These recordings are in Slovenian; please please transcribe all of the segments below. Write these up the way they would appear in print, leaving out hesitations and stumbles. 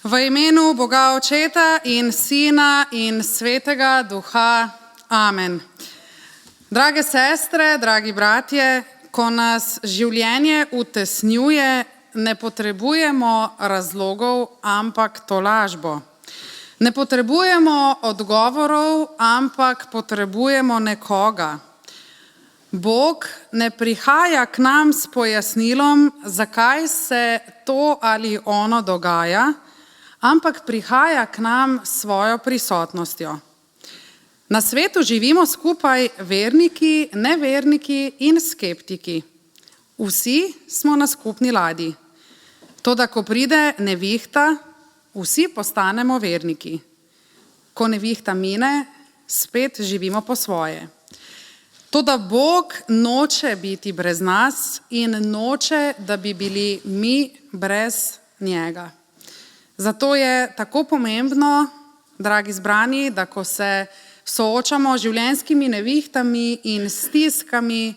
V imenu Boga Očeta in Sina in Svetega Duha. Amen. Drage sestre, dragi bratje, ko nas življenje utesnjuje, ne potrebujemo razlogov, ampak tolažbo. Ne potrebujemo odgovorov, ampak potrebujemo nekoga. Bog ne prihaja k nam s pojasnilom, zakaj se to ali ono dogaja, ampak prihaja k nam s svojo prisotnostjo. Na svetu živimo skupaj verniki, neverniki in skeptiki. Vsi smo na skupni ladji. Toda ko pride nevihta, vsi postanemo verniki. Ko nevihta mine, spet živimo po svoje. Toda Bog noče biti brez nas in noče, da bi bili mi brez njega. Zato je tako pomembno, dragi zbrani, da ko se soočamo z življenjskimi nevihtami in stiskami,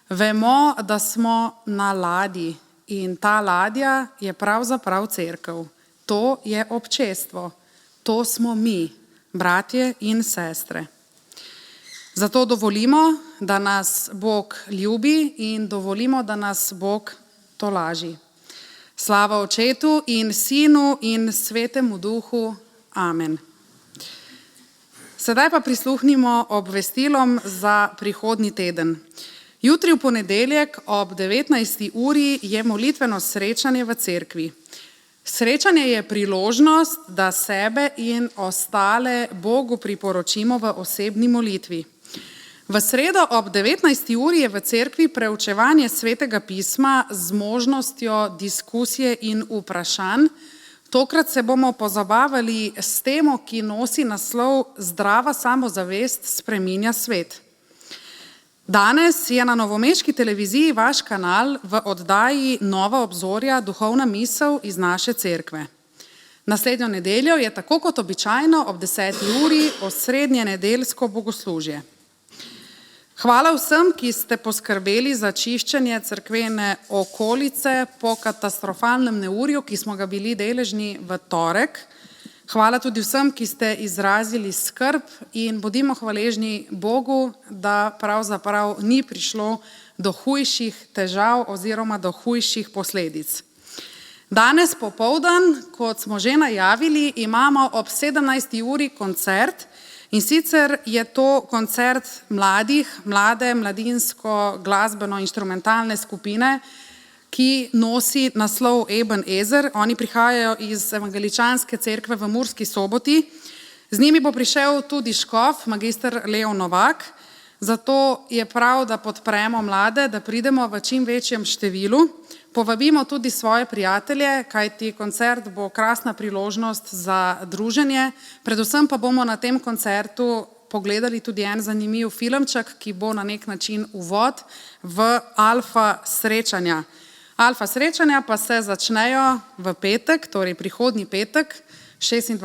vemo, da smo na ladji in ta ladja je pravzaprav cerkev. To je občestvo, to smo mi, bratje in sestre. Zato dovolimo, da nas Bog ljubi in dovolimo, da nas Bog tolaži. Slava Očetu in Sinu in Svetemu Duhu. Amen. Sedaj pa prisluhnimo obvestilom za prihodnji teden. Jutri v ponedeljek ob 19. uri je molitveno srečanje v cerkvi. Srečanje je priložnost, da sebe in ostale Bogu priporočimo v osebni molitvi. V sredo ob 19. uri je v cerkvi preučevanje Svetega pisma z možnostjo diskusije in vprašanj. Tokrat se bomo pozabavali s temo, ki nosi naslov Zdrava samozavest spreminja svet. Danes je na novomeški televiziji vaš kanal v oddaji Nova obzorja duhovna misel iz naše cerkve. Naslednjo nedeljo je tako kot običajno ob 10. uri osrednje nedeljsko bogoslužje. Hvala vsem, ki ste poskrbeli za čiščenje cerkvene okolice po katastrofalnem neurju, ki smo ga bili deležni v torek. Hvala tudi vsem, ki ste izrazili skrb in bodimo hvaležni Bogu, da pravzaprav ni prišlo do hujših težav oziroma do hujših posledic. Danes popoldan, kot smo že najavili, imamo ob 17. uri koncert. In sicer je to koncert mlade mladinsko glasbeno-inštrumentalne skupine, ki nosi naslov Eben Ezer. Oni prihajajo iz evangeličanske cerkve v Murski Soboti. Z njimi bo prišel tudi škof, magister Leo Novak. Zato je prav, da podpremo mlade, da pridemo v čim večjem številu. Povabimo tudi svoje prijatelje, kajti koncert bo krasna priložnost za druženje. Predvsem pa bomo na tem koncertu pogledali tudi en zanimiv filmček, ki bo na nek način uvod v alfa srečanja. Alfa srečanja pa se začnejo v petek, torej prihodnji petek, 26.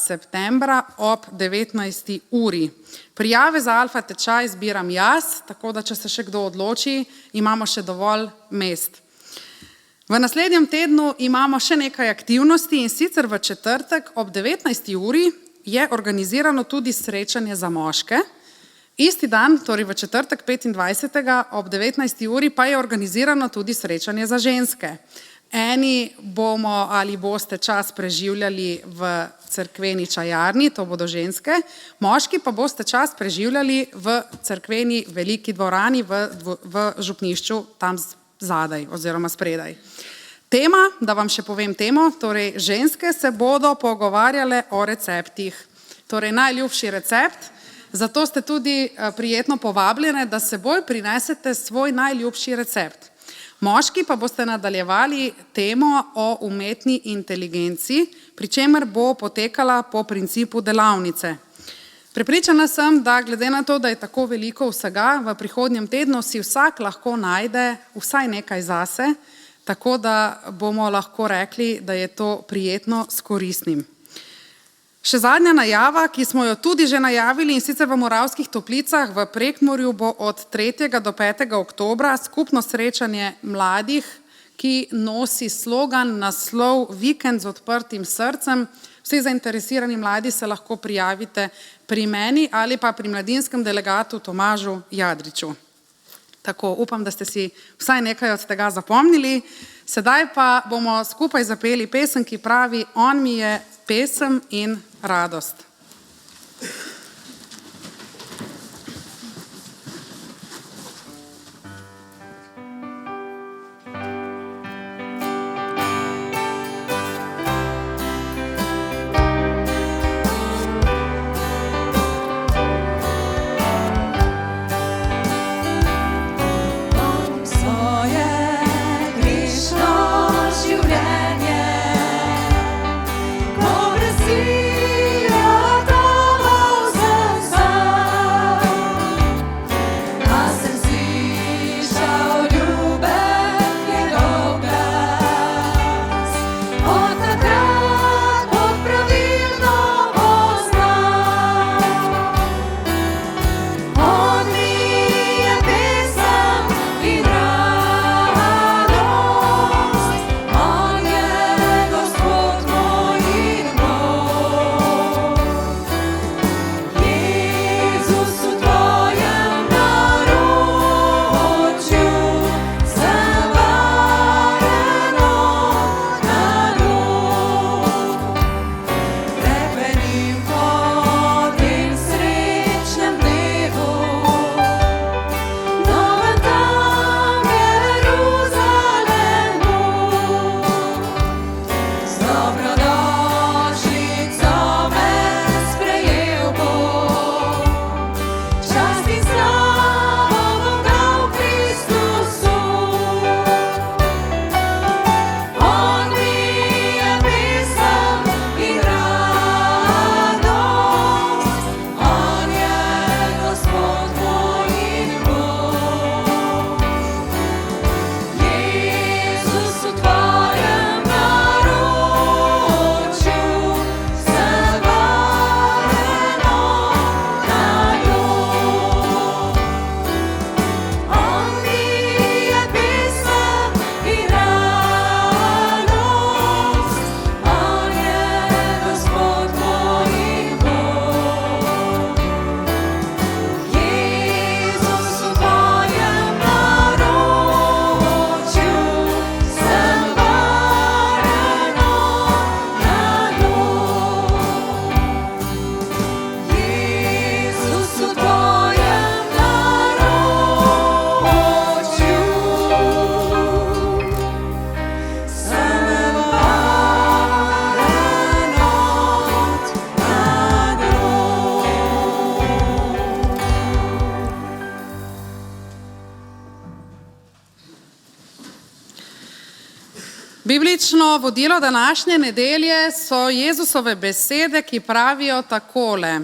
septembra ob 19. uri. Prijave za alfa tečaj zbiram jaz, tako da če se še kdo odloči, imamo še dovolj mest. V naslednjem tednu imamo še nekaj aktivnosti in sicer v četrtek ob 19. uri je organizirano tudi srečanje za moške. Isti dan, torej v četrtek 25. ob 19. uri pa je organizirano tudi srečanje za ženske. Eni bomo ali boste čas preživljali v cerkveni čajarni, to bodo ženske, moški pa boste čas preživljali v cerkveni veliki dvorani v župnišču tam zadaj oziroma spredaj. Tema, da vam še povem temo, torej ženske se bodo pogovarjale o receptih. Torej najljubši recept, zato ste tudi prijetno povabljene, da s seboj prinesete svoj najljubši recept. Moški pa boste nadaljevali temo o umetni inteligenci, pri čemer bo potekala po principu delavnice. Prepričana sem, da glede na to, da je tako veliko vsega, v prihodnjem tednu si vsak lahko najde vsaj nekaj zase, tako da bomo lahko rekli, da je to prijetno s koristnim. Še zadnja najava, ki smo jo tudi že najavili, in sicer v Moravskih Toplicah v Prekmurju bo od 3. do 5. oktobra skupno srečanje mladih, ki nosi slogan, naslov Vikend z odprtim srcem. Vsi zainteresirani mladi se lahko prijavite pri meni ali pa pri mladinskem delegatu Tomažu Jadriču. Tako, upam, da ste si vsaj nekaj od tega zapomnili. Sedaj pa bomo skupaj zapeli pesem, ki pravi: On mi je pesem in radost. Biblično vodilo današnje nedelje so Jezusove besede, ki pravijo takole: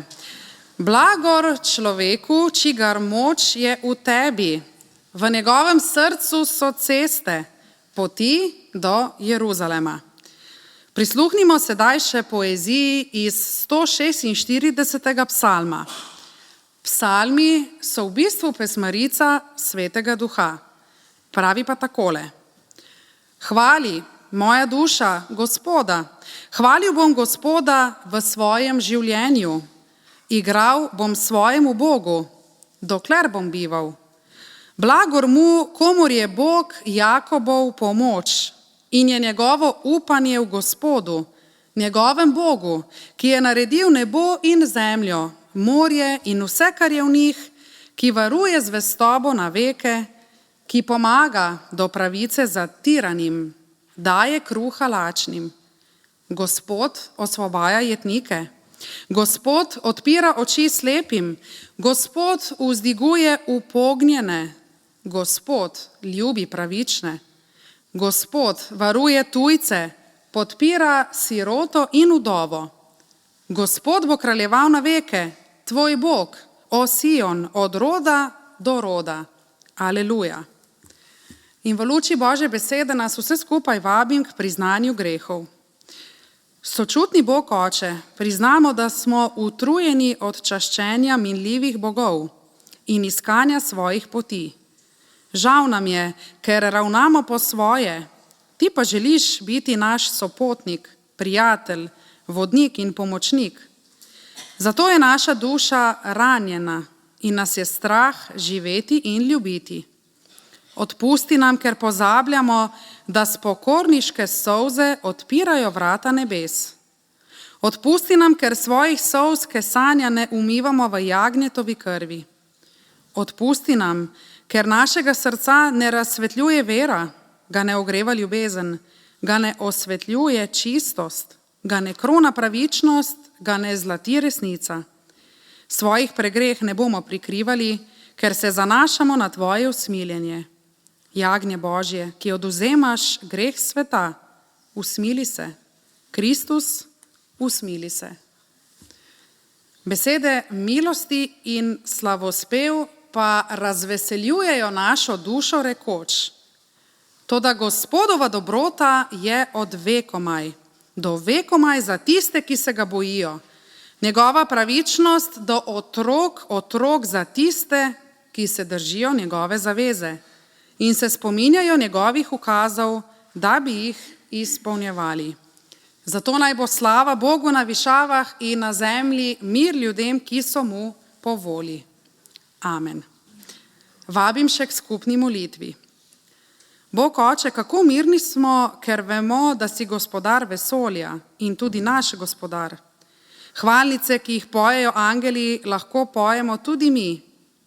Blagor človeku, čigar moč je v tebi, v njegovem srcu so ceste, poti do Jeruzalema. Prisluhnimo sedaj še poeziji iz 146. psalma. Psalmi so v bistvu pesmarica Svetega Duha. Pravi pa takole: Hvali, moja duša, Gospoda, hvalil bom Gospoda v svojem življenju, igral bom svojemu Bogu, dokler bom bival. Blagor mu, komur je Bog Jakobov pomoč in je njegovo upanje v Gospodu, njegovem Bogu, ki je naredil nebo in zemljo, morje in vse, kar je v njih, ki varuje zvestobo na veke, ki pomaga do pravice zatiranim, daje kruha lačnim. Gospod osvobaja jetnike, Gospod odpira oči slepim, Gospod vzdiguje upognjene, Gospod ljubi pravične, Gospod varuje tujce, podpira siroto in vdovo. Gospod bo kraljeval na veke, tvoj Bog, o Sion, od roda do roda. Aleluja. In v luči Božje besede nas vse skupaj vabim k priznanju grehov. Sočutni Bog Oče, priznamo, da smo utrujeni od čaščenja minljivih bogov in iskanja svojih poti. Žal nam je, ker ravnamo po svoje ti pa želiš biti naš sopotnik, prijatelj, vodnik in pomočnik. Zato je naša duša ranjena in nas je strah živeti in ljubiti. Odpusti nam, ker pozabljamo, da spokorniške solze odpirajo vrata nebes. Odpusti nam, ker svojih solz kesanja ne umivamo v jagnjetovi krvi. Odpusti nam, ker našega srca ne razsvetljuje vera, ga ne ogreva ljubezen, ga ne osvetljuje čistost, ga ne krona pravičnost, ga ne zlati resnica. Svojih pregreh ne bomo prikrivali, ker se zanašamo na tvoje usmiljenje. Jagnje Božje, ki odvzemaš greh sveta, usmili se. Kristus, usmili se. Besede milosti in slavospev pa razveseljujejo našo dušo rekoč: toda Gospodova dobrota je od vekomaj, do vekomaj za tiste, ki se ga bojijo. Njegova pravičnost do otrok za tiste, ki se držijo njegove zaveze in se spominjajo njegovih ukazov, da bi jih izpolnjevali. Zato naj bo slava Bogu na višavah in na zemlji mir ljudem, ki so mu po volji. Amen. Vabim še k skupni molitvi. Bog Oče, kako mirni smo, ker vemo, da si gospodar vesolja in tudi naš gospodar. Hvalnice, ki jih pojejo angeli, lahko pojemo tudi mi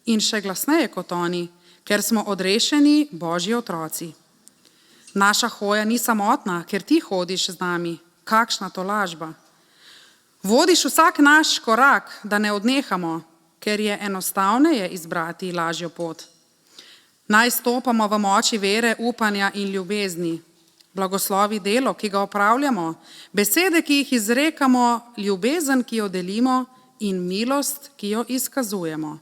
in še glasneje kot oni, ker smo odrešeni Božji otroci. Naša hoja ni samotna, ker ti hodiš z nami. Kakšna tolažba. Vodiš vsak naš korak, da ne odnehamo, ker je enostavneje izbrati lažjo pot. Naj stopamo v moči vere, upanja in ljubezni. Blagoslovi delo, ki ga opravljamo, besede, ki jih izrekamo, ljubezen, ki jo delimo in milost, ki jo izkazujemo.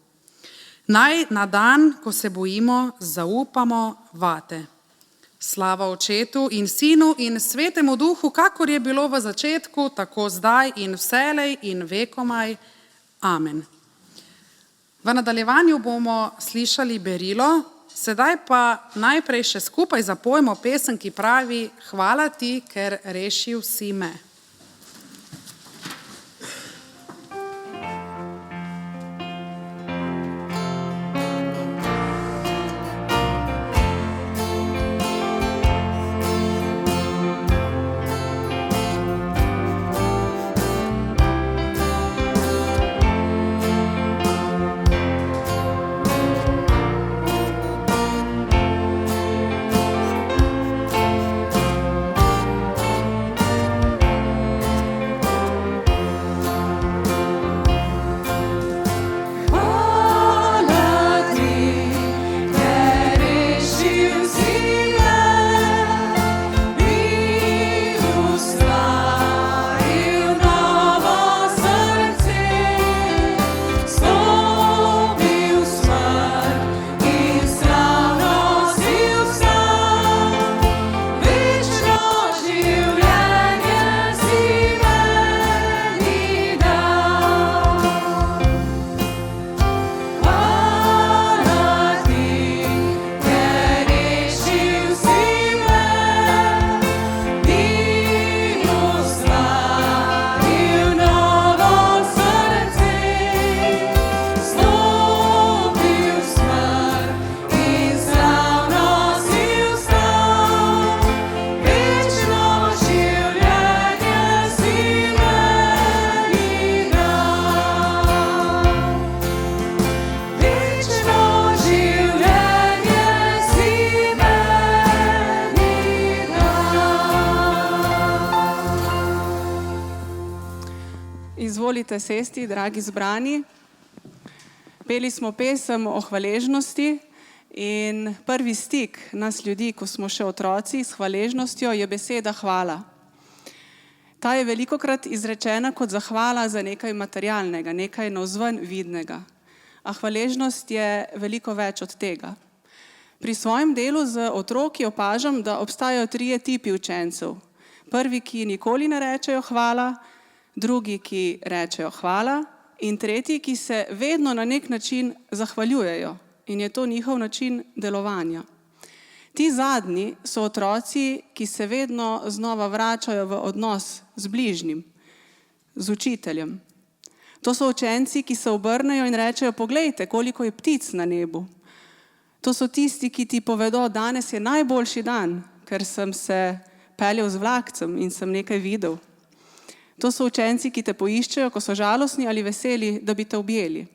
Naj na dan, ko se bojimo, zaupamo vate. Slava Očetu in Sinu in Svetemu Duhu, kakor je bilo v začetku, tako zdaj in vselej in vekomaj. Amen. V nadaljevanju bomo slišali berilo, sedaj pa najprej še skupaj zapojmo pesem, ki pravi: Hvala ti, ker rešil si me. Izvolite sesti, dragi zbrani. Peli smo pesem o hvaležnosti in prvi stik nas ljudi, ko smo še otroci, s hvaležnostjo je beseda hvala. Ta je velikokrat izrečena kot zahvala za nekaj materialnega, nekaj navzven vidnega. A hvaležnost je veliko več od tega. Pri svojem delu z otroki opažam, da obstajajo 3 tipi učencev. Prvi, ki nikoli ne rečejo hvala, drugi, ki rečejo hvala, in tretji, ki se vedno na nek način zahvaljujejo in je to njihov način delovanja. Ti zadnji so otroci, ki se vedno znova vračajo v odnos z bližnjim, z učiteljem. To so učenci, ki se obrnejo in rečejo, poglejte, koliko je ptic na nebu. To so tisti, ki ti povedo, danes je najboljši dan, ker sem se peljal z vlakcem in sem nekaj videl. To so učenci, ki te poiščejo, ko so žalostni ali veseli, da bi te objeli.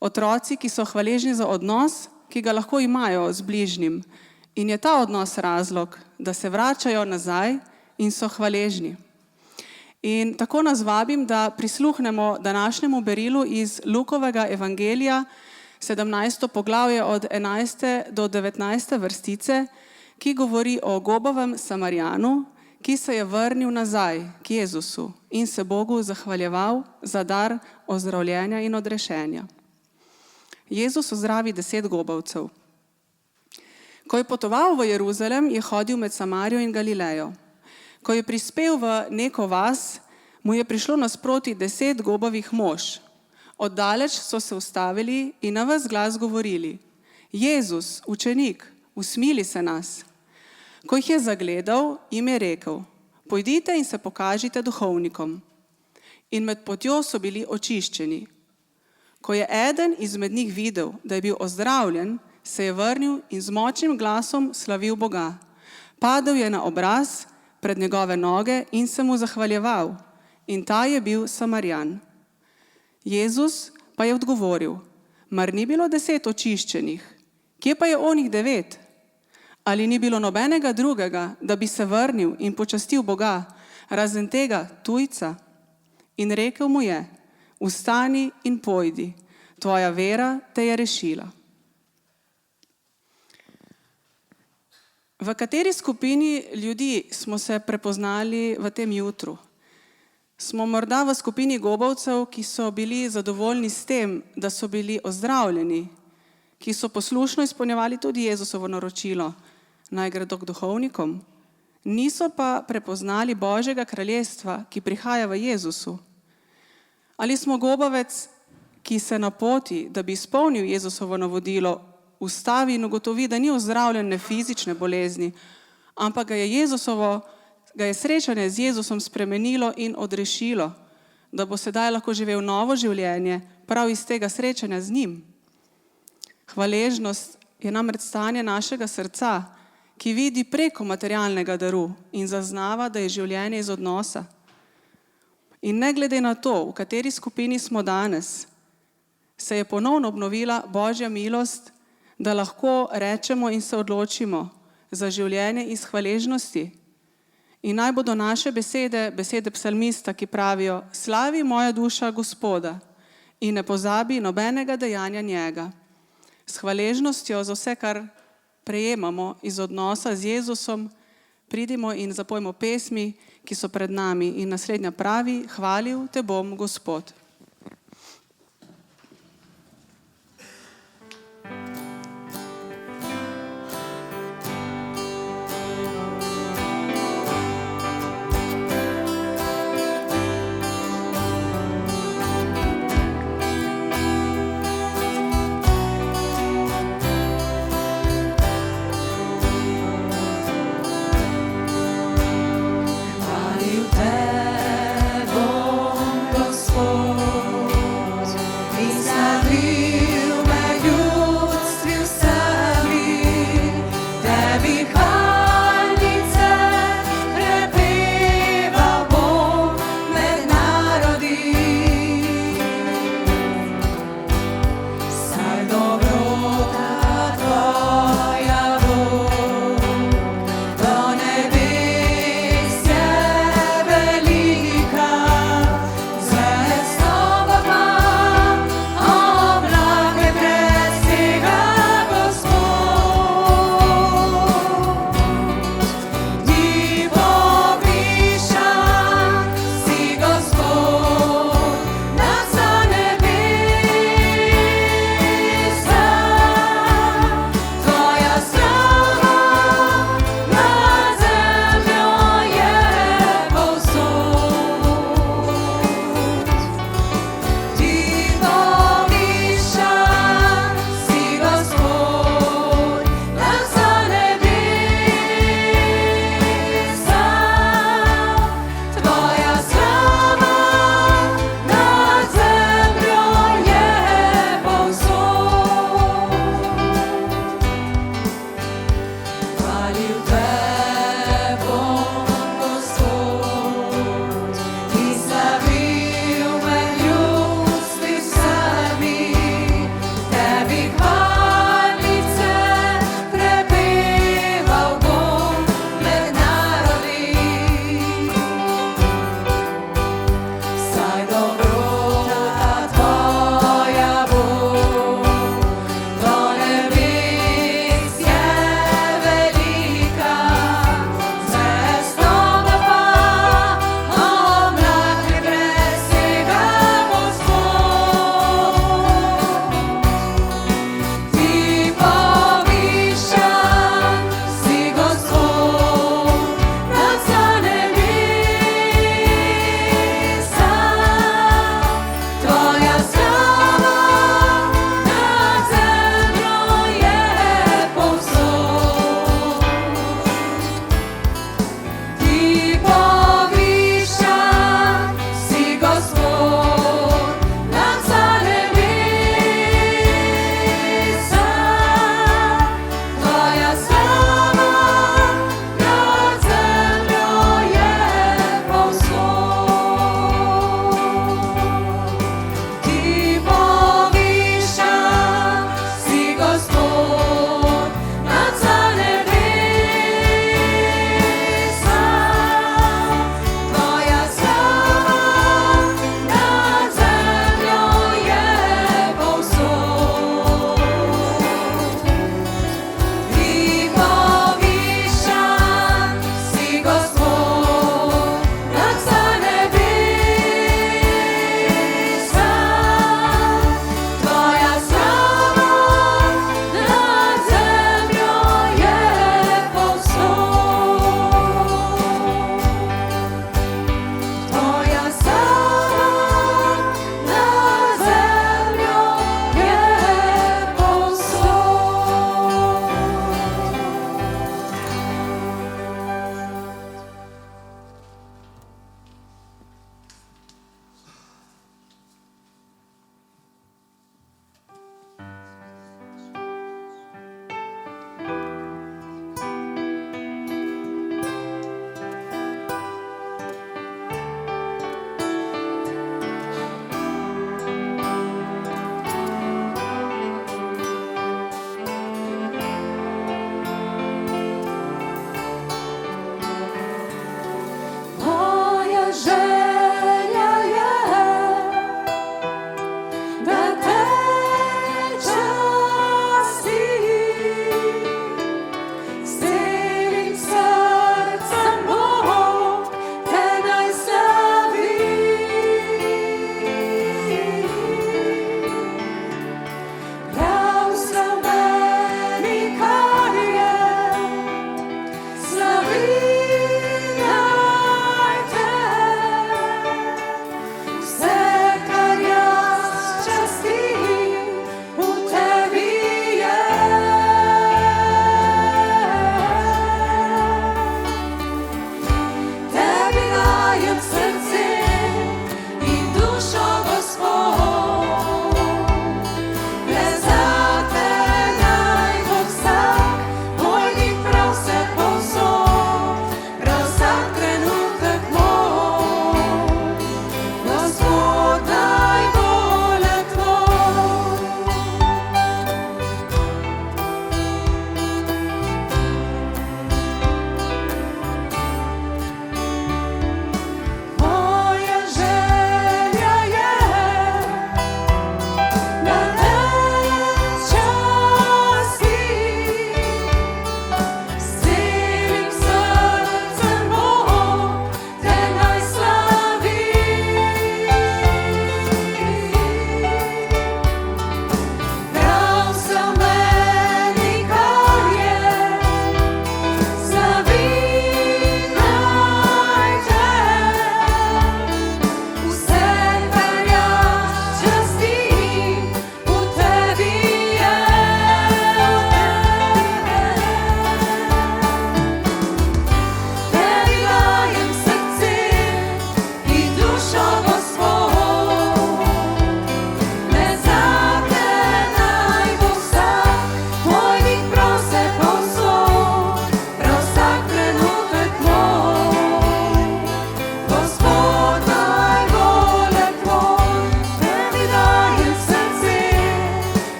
Otroci, ki so hvaležni za odnos, ki ga lahko imajo z bližnjim. In je ta odnos razlog, da se vračajo nazaj in so hvaležni. In tako nas vabim, da prisluhnemo današnjemu berilu iz Lukovega evangelija, 17. poglavje od 11. do 19. vrstice, ki govori o gobavem Samarijanu, ki se je vrnil nazaj k Jezusu in se Bogu zahvaljeval za dar ozdravljenja in odrešenja. Jezus ozdravi 10 gobavcev. Ko je potoval v Jeruzalem, je hodil med Samarijo in Galilejo. Ko je prispel v neko vas, mu je prišlo nasproti 10 gobavih mož. Oddaleč so se ustavili in na ves glas govorili: Jezus, učenik, usmili se nas. Ko jih je zagledal, jim je rekel: pojdite in se pokažite duhovnikom. In med potjo so bili očiščeni. Ko je eden izmed njih videl, da je bil ozdravljen, se je vrnil in z močnim glasom slavil Boga. Padel je na obraz pred njegove noge in se mu zahvaljeval. In ta je bil Samarijan. Jezus pa je odgovoril: mar ni bilo 10 očiščenih? Kje pa je onih 9? Ali ni bilo nobenega drugega, da bi se vrnil in počastil Boga, razen tega tujca? In rekel mu je: vstani in pojdi, tvoja vera te je rešila. V kateri skupini ljudi smo se prepoznali v tem jutru? Smo morda v skupini gobavcev, ki so bili zadovoljni s tem, da so bili ozdravljeni, ki so poslušno izpolnjevali tudi Jezusovo naročilo, naj gredo k duhovnikom, niso pa prepoznali Božjega kraljestva, ki prihaja v Jezusu? Ali smo gobavec, ki se na poti, da bi izpolnil Jezusovo navodilo, ustavi in ugotovi, da ni ozdravljen ne fizične bolezni, ampak ga je srečanje z Jezusom spremenilo in odrešilo, da bo sedaj lahko živel novo življenje prav iz tega srečanja z njim. Hvaležnost je namreč stanje našega srca, ki vidi preko materialnega daru in zaznava, da je življenje iz odnosa. In ne glede na to, v kateri skupini smo danes, se je ponovno obnovila Božja milost, da lahko rečemo in se odločimo za življenje iz hvaležnosti. In naj bodo naše besede psalmista, ki pravijo: slavi moja duša Gospoda in ne pozabi nobenega dejanja njega. S hvaležnostjo za vse, kar prejemamo iz odnosa z Jezusom, pridimo in zapojmo pesmi, ki so pred nami, in naslednja pravi: hvalil te bom, Gospod. Hvalil te bom, Gospod.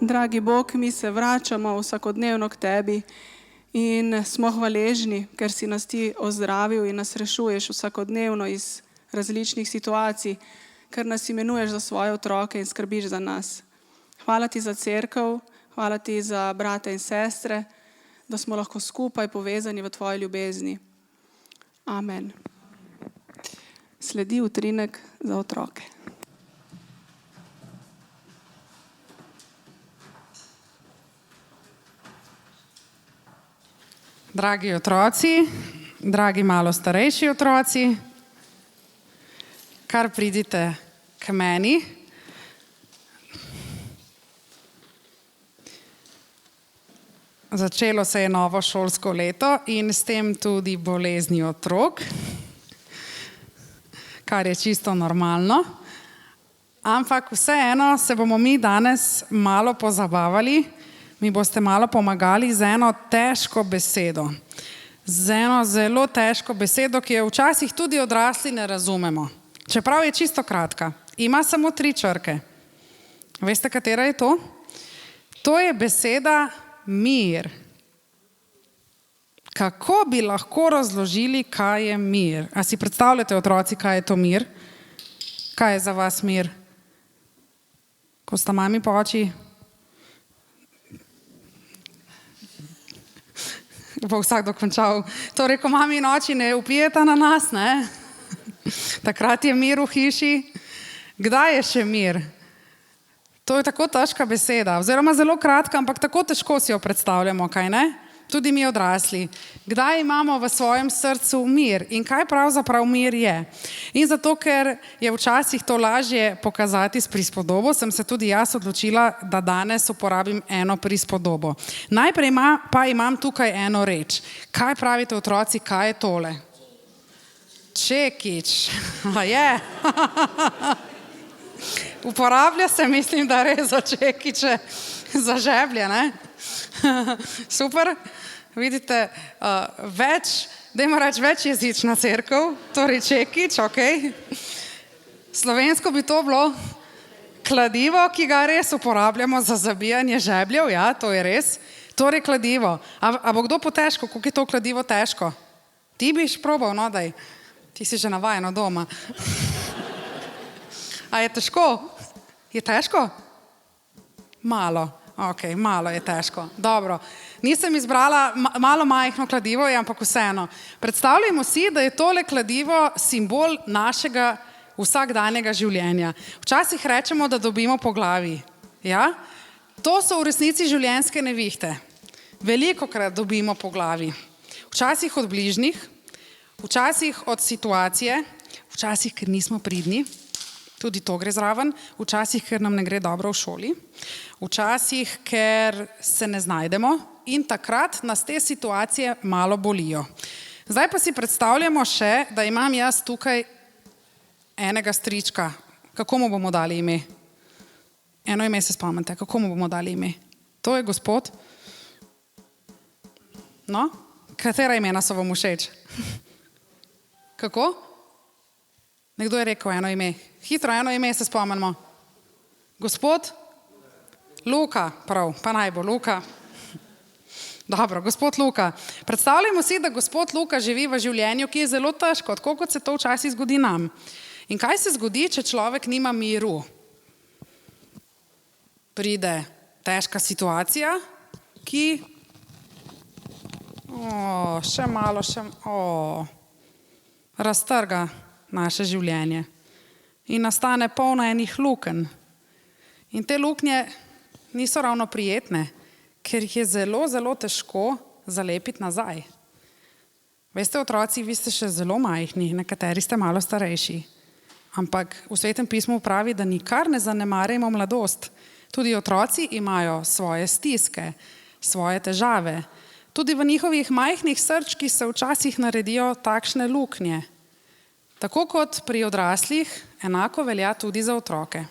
Dragi Bog, mi se vračamo vsakodnevno k Tebi in smo hvaležni, ker si nas Ti ozdravil in nas rešuješ vsakodnevno iz različnih situacij, ker nas imenuješ za svoje otroke in skrbiš za nas. Hvala Ti za cerkev, hvala Ti za brate in sestre, da smo lahko skupaj povezani v Tvoji ljubezni. Amen. Sledi utrinek za otroke. Dragi otroci, dragi malo starejši otroci, kar pridite k meni. Začelo se je novo šolsko leto in s tem tudi bolezni otrok, kar je čisto normalno. Ampak vseeno se bomo mi danes malo pozabavali. Mi boste malo pomagali z eno težko besedo. Z eno zelo težko besedo, ki jo včasih tudi odrasli ne razumemo. Čeprav je čisto kratka. Ima samo 3 črke. Veste, katera je to? To je beseda mir. Kako bi lahko razložili, kaj je mir? A si predstavljate, otroci, kaj je to mir? Kaj je za vas mir? Ko sta mami po oči? Bo vsak dokončal. Torej, ko mami in oči ne vpijeta na nas, ne? Takrat je mir v hiši. Kdaj je še mir? To je tako težka beseda, oziroma zelo kratka, ampak tako težko si jo predstavljamo, kaj ne? Tudi mi odrasli. Kdaj imamo v svojem srcu mir in kaj pravzaprav mir je? In zato, ker je včasih to lažje pokazati s prispodobo, sem se tudi jaz odločila, da danes uporabim eno prispodobo. Najprej pa imam tukaj eno reč. Kaj pravite, otroci, kaj je tole? Čekič. A je? Uporablja se, mislim, da res za čekiče, za žeblje, ne? Super. Vidite, več jezična cerkev, torej čekič, ok. Slovensko bi to bilo kladivo, ki ga res uporabljamo za zabijanje žebljev, ja, to je res. Torej kladivo. A bo kdo po težko, koliko je to kladivo težko? Ti biš probal, no daj. Ti si že navajeno doma. A je težko? Je težko? Malo. Ok, malo je težko. Dobro. Nisem izbrala malo majhno kladivo, ampak vseeno. Predstavljamo si, da je tole kladivo simbol našega vsakdanjega življenja. Včasih rečemo, da dobimo po glavi. Ja? To so v resnici življenjske nevihte. Velikokrat dobimo po glavi. Včasih od bližnjih, včasih od situacije, včasih, ker nismo pridni, tudi to gre zraven, včasih, ker nam ne gre dobro v šoli, včasih, ker se ne znajdemo in takrat nas te situacije malo bolijo. Zdaj pa si predstavljamo še, da imam jaz tukaj enega strička. Kako mu bomo dali ime? Eno ime se spomnite, kako mu bomo dali ime? To je gospod? No? Katera imena so vam všeč? Kako? Nekdo je rekel eno ime. Hitro eno ime se spomnimo. Gospod? Luka, prav, pa naj bo Luka. Dobro, gospod Luka. Predstavljamo si, da gospod Luka živi v življenju, ki je zelo težko, tako kot se to včasih zgodi nam. In kaj se zgodi, če človek nima miru? Pride težka situacija, ki raztrga naše življenje in nastane polno enih lukenj. In te luknje niso ravno prijetne, ker jih je zelo, zelo težko zalepiti nazaj. Veste, otroci, vi ste še zelo majhni, nekateri ste malo starejši, ampak v Svetem pismu pravi, da nikar ne zanemarjamo mladost. Tudi otroci imajo svoje stiske, svoje težave. Tudi v njihovih majhnih srčkih se včasih naredijo takšne luknje. Tako kot pri odraslih, enako velja tudi za otroke.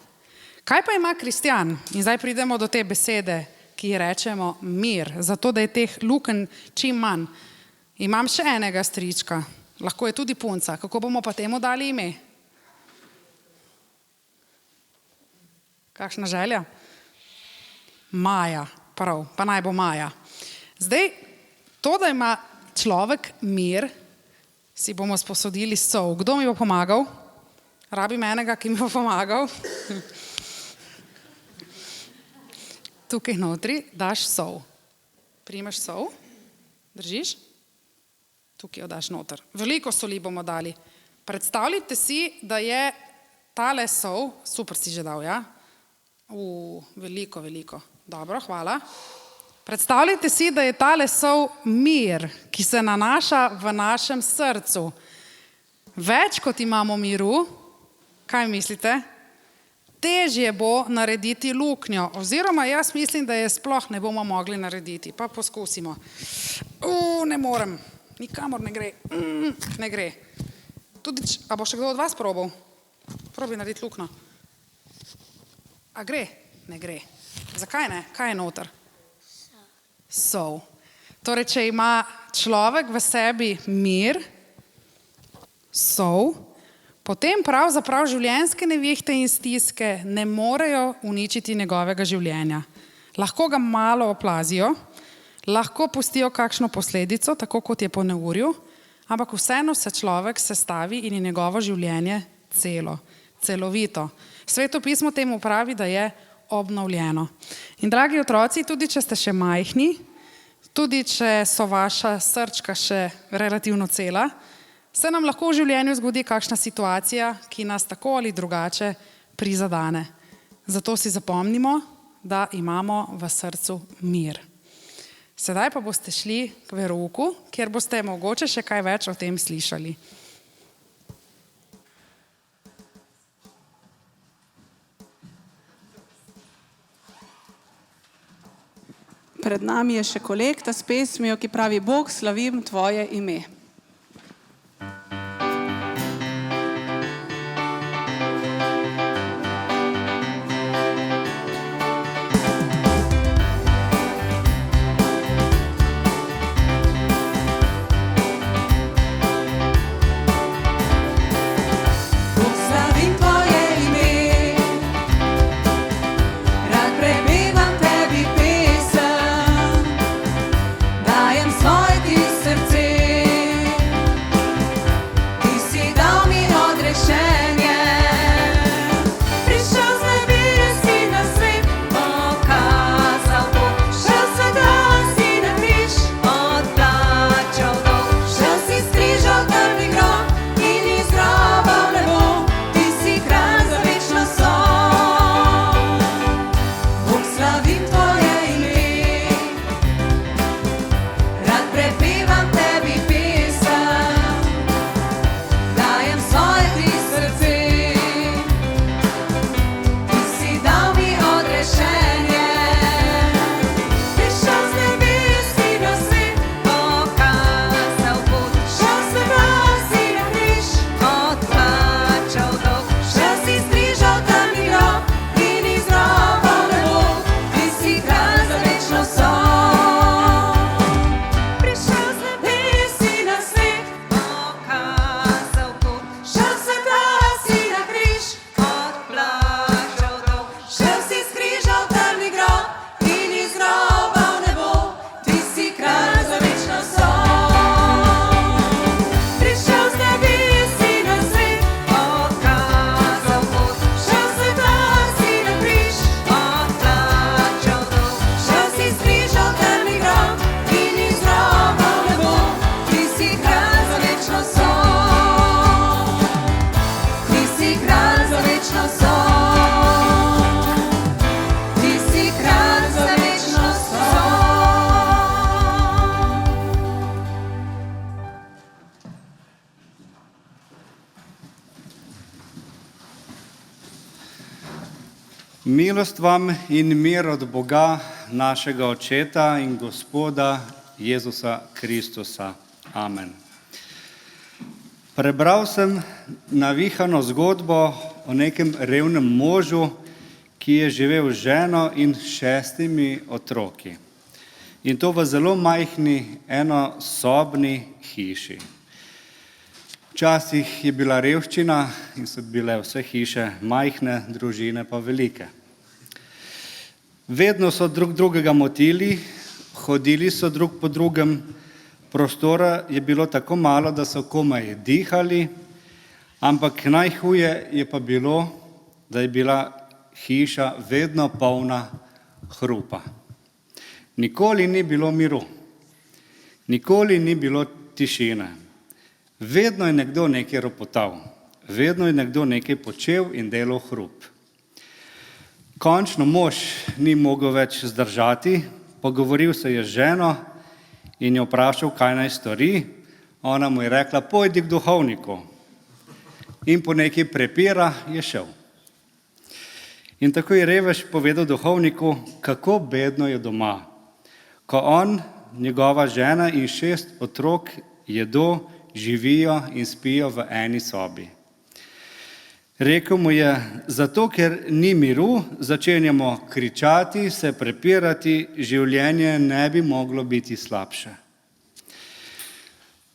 Kaj pa ima kristjan? In zdaj pridemo do te besede, ki ji rečemo mir, zato da je teh lukenj čim manj. Imam še enega strička, lahko je tudi punca. Kako bomo pa temu dali ime? Kakšna želja? Maja, prav, pa naj bo Maja. Zdaj, to, da ima človek mir, si bomo sposodili sol. Kdo mi bo pomagal? Rabim enega, ki mi bo pomagal. Tukaj notri daš sol. Primeš sol, držiš, tukaj jo daš noter. Veliko soli bomo dali. Predstavljajte si, da je tale sol, super si že dal, ja? Veliko, veliko. Dobro, hvala. Predstavljajte si, da je tale sol mir, ki se nanaša v našem srcu. Več kot imamo miru, kaj mislite? Težje bo narediti luknjo, oziroma jaz mislim, da je sploh ne bomo mogli narediti. Pa poskusimo. Ne morem, nikamor ne gre. Ne gre. A bo še kdo od vas probal? Probi narediti luknjo. A gre? Ne gre. Zakaj ne? Kaj je noter? Sol. Torej, če ima človek v sebi mir, sol, potem pravzaprav življenjske nevihte in stiske ne morejo uničiti njegovega življenja. Lahko ga malo oplazijo, lahko pustijo kakšno posledico, tako kot je po neurju, ampak vseeno se človek sestavi in je njegovo življenje celovito. Sveto pismo temu pravi, da je obnovljeno. In dragi otroci, tudi če ste še majhni, tudi če so vaša srčka še relativno cela, se nam lahko v življenju zgodi kakšna situacija, ki nas tako ali drugače prizadene. Zato si zapomnimo, da imamo v srcu mir. Sedaj pa boste šli k verouku, kjer boste mogoče še kaj več o tem slišali. Pred nami je še kolekta s pesmijo, ki pravi: Bog, slavim tvoje ime. Dajem svoj ti srce. Milost vam in mir od Boga, našega Očeta in Gospoda Jezusa Kristusa. Amen. Prebral sem navihano zgodbo o nekem revnem možu, ki je živel z ženo in 6 otroki. In to v zelo majhni enosobni hiši. Včasih je bila revščina in so bile vse hiše majhne, družine pa velike. Vedno so drug drugega motili, hodili so drug po drugem, prostora je bilo tako malo, da so komaj dihali, ampak najhuje je pa bilo, da je bila hiša vedno polna hrupa. Nikoli ni bilo miru, nikoli ni bilo tišine. Vedno je nekdo nekaj ropotal, vedno je nekdo nekaj počel in delal hrup. Končno mož ni mogel več zdržati, pogovoril se je z ženo in jo vprašal, kaj naj stori. Ona mu je rekla, pojdi k duhovniku. In po nekaj prepira je šel. In tako je revež povedal duhovniku, kako bedno je doma, ko on, njegova žena in 6 otrok jedo, živijo in spijo v eni sobi. Rekel mu je, zato ker ni miru, začenjamo kričati, se prepirati, življenje ne bi moglo biti slabše.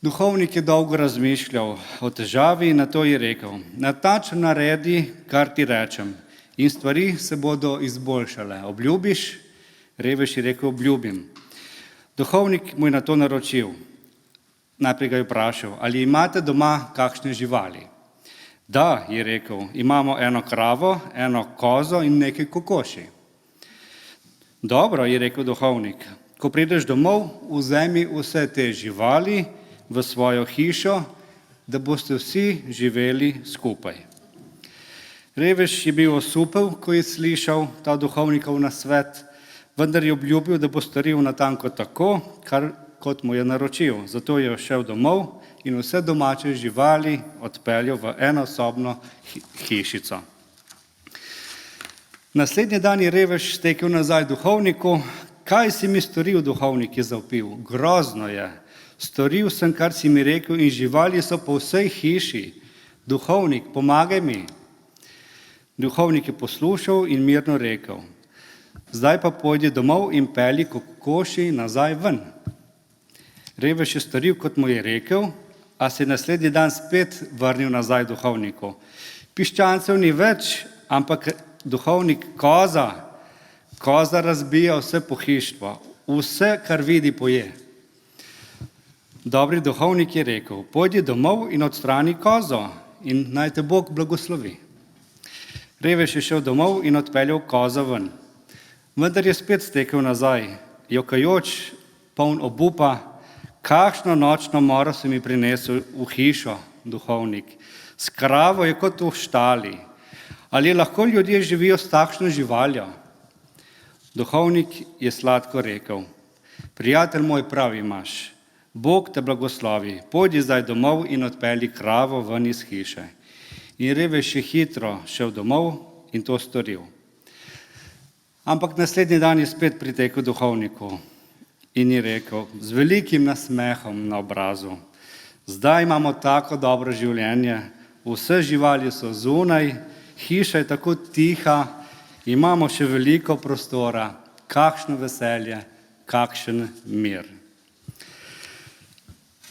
Duhovnik je dolgo razmišljal o težavi in nato je rekel, natančno naredi, kar ti rečem, in stvari se bodo izboljšale. Obljubiš? Revež je rekel, obljubim. Duhovnik mu je nato naročil. Najprej ga je vprašal, ali imate doma kakšne živali? Da, je rekel, imamo eno kravo, eno kozo in nekaj kokoši. Dobro, je rekel duhovnik, ko prideš domov, vzemi vse te živali v svojo hišo, da boste vsi živeli skupaj. Revež je bil osupel, ko je slišal ta duhovnikov nasvet, vendar je obljubil, da bo storil natanko tako, kot mu je naročil. Zato je šel domov in vse domače živali odpeljal v enosobno hišico. Naslednji dan je revež stekel nazaj duhovniku. Kaj si mi storil, duhovnik, je zavpil. Grozno je. Storil sem, kar si mi rekel in živali so po vsej hiši. Duhovnik, pomagaj mi. Duhovnik je poslušal in mirno rekel, zdaj pa pojdi domov in pelji kokoši nazaj ven. Revež je storil, kot mu je rekel, a se je naslednji dan spet vrnil nazaj duhovniku. Piščancev ni več, ampak duhovnik koza razbija vse pohištvo, vse, kar vidi, poje. Dobri duhovnik je rekel, pojdi domov in odstrani kozo in naj te Bog blagoslovi. Revež je šel domov in odpeljal kozo ven. Vendar je spet stekel nazaj, jokajoč, poln obupa, kakšno nočno moro si mi prinesel v hišo, duhovnik. S kravo je kot v štali. Ali lahko ljudje živijo s takšno živaljo? Duhovnik je sladko rekel, prijatelj moj, prav imaš, Bog te blagoslovi, pojdi zdaj domov in odpelji kravo ven iz hiše. In revež je hitro šel domov in to storil. Ampak naslednji dan je spet pritekel duhovniku in je rekel, z velikim nasmehom na obrazu, zdaj imamo tako dobro življenje, vse živali so zunaj, hiša je tako tiha, imamo še veliko prostora, kakšno veselje, kakšen mir.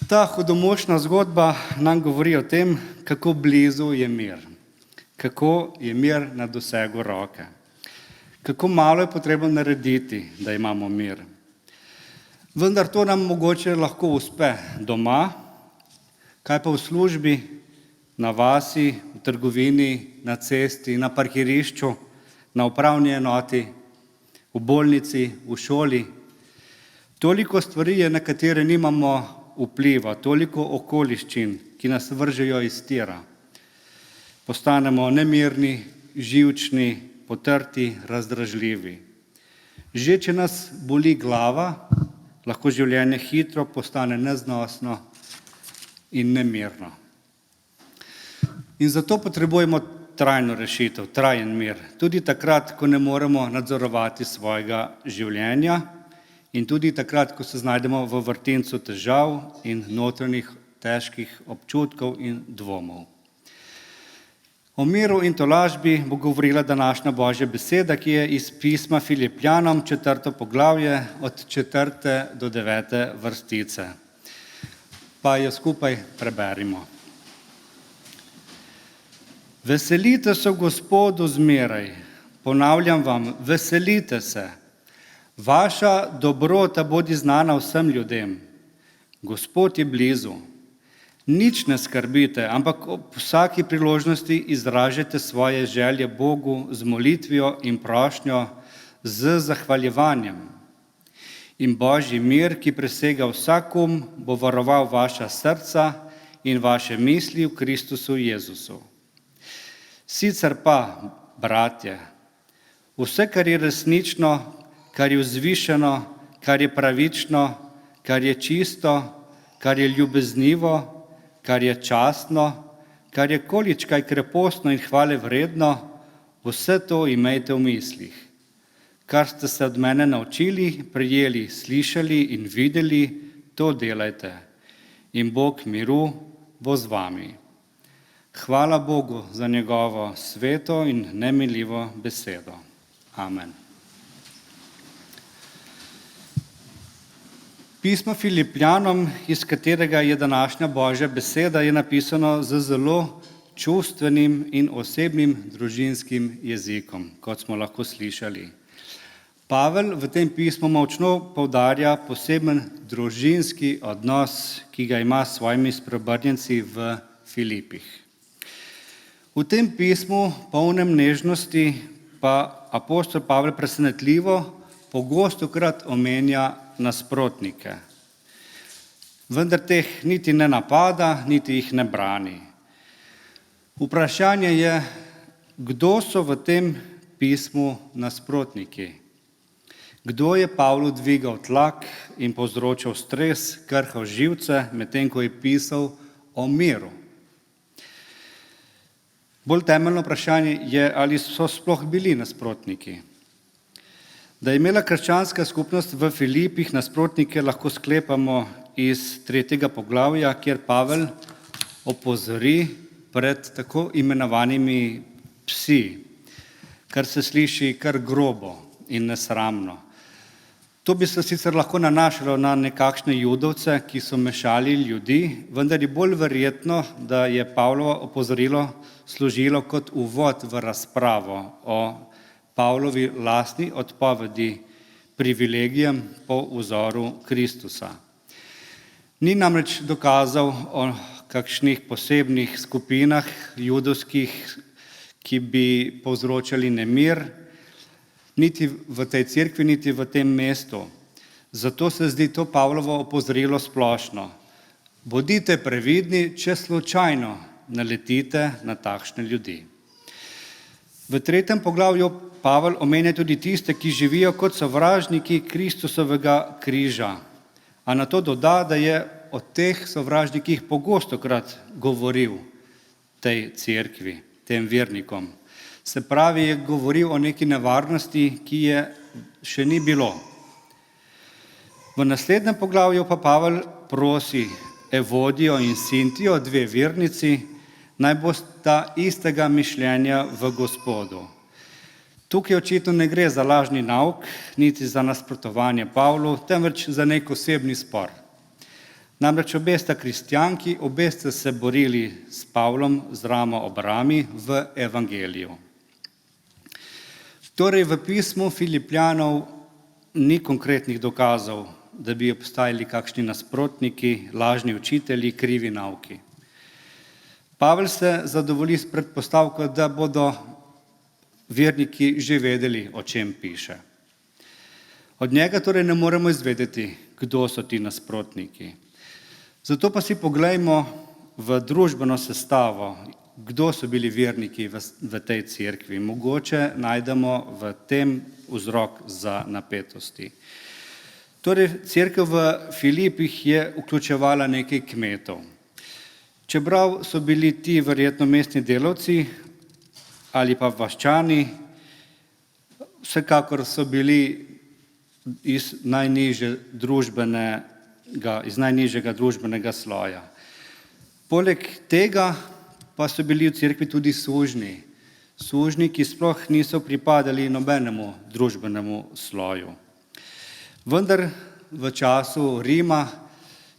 Ta hudomušna zgodba nam govori o tem, kako blizu je mir, kako je mir na dosegu roke, kako malo je potrebno narediti, da imamo mir. Vendar to nam mogoče lahko uspe doma, kaj pa v službi, na vasi, v trgovini, na cesti, na parkirišču, na upravni enoti, v bolnici, v šoli. Toliko stvari je, na katere nimamo vpliva, toliko okoliščin, ki nas vržejo iz tira. Postanemo nemirni, živčni, potrti, razdražljivi. Že če nas boli glava, lahko življenje hitro postane neznosno in nemirno. In zato potrebujemo trajno rešitev, trajen mir. Tudi takrat, ko ne moremo nadzorovati svojega življenja in tudi takrat, ko se znajdemo v vrtincu težav in notranjih težkih občutkov in dvomov. O miru in tolažbi bo govorila današnja Božja beseda, ki je iz pisma Filipljanom, 4. poglavje, od 4. do 9. vrstice. Pa jo skupaj preberimo. Veselite se v Gospodu zmeraj, ponavljam vam, veselite se. Vaša dobrota bodi znana vsem ljudem. Gospod je blizu. Nič ne skrbite, ampak ob vsaki priložnosti izražajte svoje želje Bogu z molitvijo in prošnjo, z zahvaljevanjem. In Božji mir, ki presega vsak bo varoval vaša srca in vaše misli v Kristusu Jezusu. Sicer pa, bratje, vse, kar je resnično, kar je vzvišeno, kar je pravično, kar je čisto, kar je ljubeznivo, kar je častno, kar je količkaj krepostno in hvale vredno, vse to imejte v mislih. Kar ste se od mene naučili, prejeli, slišali in videli, to delajte. In Bog miru bo z vami. Hvala Bogu za njegovo sveto in nemiljivo besedo. Amen. Pismo Filipljanom, iz katerega je današnja Božja beseda, je napisano z zelo čustvenim in osebnim družinskim jezikom, kot smo lahko slišali. Pavel v tem pismu močno poudarja poseben družinski odnos, ki ga ima s svojimi spreobrnjenci v Filipih. V tem pismu, polnem nežnosti, pa apostol Pavel presenetljivo pogostokrat omenja nasprotnike. Vendar teh niti ne napada, niti jih ne brani. Vprašanje je, kdo so v tem pismu nasprotniki? Kdo je Pavlu dvigal tlak in povzročal stres, krhal živce, medtem ko je pisal o miru? Bolj temeljno vprašanje je, ali so sploh bili nasprotniki. Da je imela krščanska skupnost v Filipih nasprotnike, lahko sklepamo iz 3. poglavja, kjer Pavel opozori pred tako imenovanimi psi, kar se sliši kar grobo in nesramno. To bi se sicer lahko nanašalo na nekakšne judovce, ki so mešali ljudi, vendar je bolj verjetno, da je Pavlovo opozorilo služilo kot uvod v razpravo o Pavlovi lastni odpovedi privilegijem po vzoru Kristusa. Ni namreč dokazal o kakšnih posebnih skupinah judovskih, ki bi povzročali nemir, niti v tej cerkvi, niti v tem mestu. Zato se zdi to Pavlovo opozorilo splošno. Bodite previdni, če slučajno naletite na takšne ljudi. V 3. poglavju Pavel omenja tudi tiste, ki živijo kot sovražniki Kristusovega križa, a na to doda, da je o teh sovražnikih pogostokrat govoril tej cerkvi, tem vernikom. Se pravi, je govoril o neki nevarnosti, ki je še ni bilo. V naslednjem poglavju pa Pavel prosi Evodijo in Sintijo, 2 vernici, naj bosta istega mišljenja v Gospodu. Tukaj očitno ne gre za lažni nauk, niti za nasprotovanje Pavlu, temveč za nek osebni spor. Namreč obe sta kristjanki, obe sta se borili s Pavlom z ramo ob rami v evangeliju. Torej v pismu Filipljanov ni konkretnih dokazov, da bi obstajali kakšni nasprotniki, lažni učitelji, krivi nauki. Pavel se zadovolji s predpostavko, da bodo verniki že vedeli, o čem piše. Od njega torej ne moremo izvedeti, kdo so ti nasprotniki. Zato pa si poglejmo v družbeno sestavo, kdo so bili verniki v tej cerkvi. Mogoče najdemo v tem vzrok za napetosti. Torej, cerkev v Filipih je vključevala nekaj kmetov. Čeprav so bili ti verjetno mestni delavci, ali pa vaščani, vsekakor so bili iz najnižjega družbenega sloja. Poleg tega pa so bili v cerkvi tudi sužnji, ki sploh niso pripadali nobenemu družbenemu sloju. Vendar v času Rima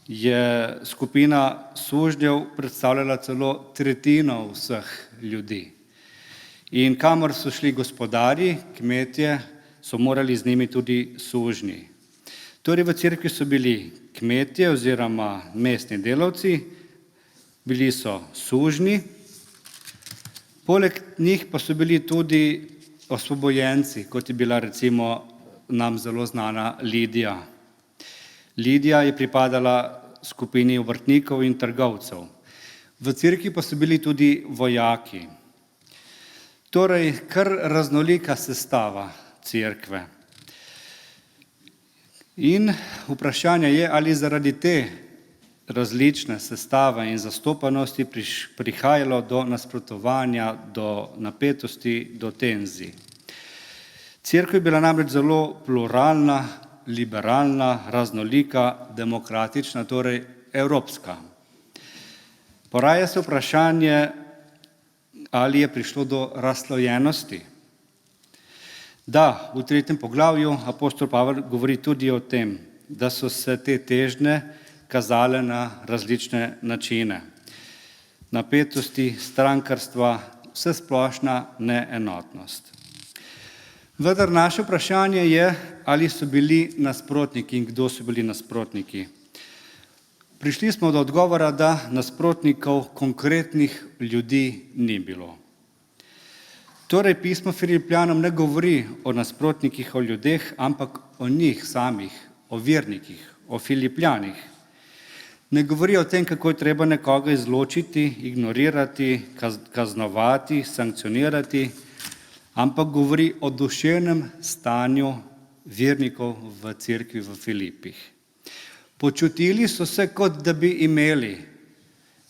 je skupina sužnjev predstavljala celo tretjino vseh ljudi. In kamor so šli gospodarji, kmetje, so morali z njimi tudi sužnji. Torej v cerkvi so bili kmetje oziroma mestni delavci, bili so sužnji, poleg njih pa so bili tudi osvobojenci, kot je bila recimo nam zelo znana Lidija. Lidija je pripadala skupini obrtnikov in trgovcev. V cerkvi pa so bili tudi vojaki. Torej, kar raznolika sestava cerkve. In vprašanje je, ali zaradi te različne sestave in zastopanosti prihajalo do nasprotovanja, do napetosti, do tenzij. Cerkev je bila namreč zelo pluralna, liberalna, raznolika, demokratična, torej evropska. Poraja se vprašanje, ali je prišlo do razslojenosti. Da, v 3. poglavju apostol Pavel govori tudi o tem, da so se te težnje kazale na različne načine. Napetosti, strankarstva, vsesplošna neenotnost. Vendar naše vprašanje je, ali so bili nasprotniki in kdo so bili nasprotniki. Prišli smo do odgovora, da nasprotnikov, konkretnih ljudi ni bilo. Torej, pismo Filipljanom ne govori o nasprotnikih, o ljudeh, ampak o njih samih, o vernikih, o Filipljanih. Ne govori o tem, kako je treba nekoga izločiti, ignorirati, kaznovati, sankcionirati, ampak govori o duševnem stanju vernikov v cerkvi v Filipih. Počutili so se, kot da bi imeli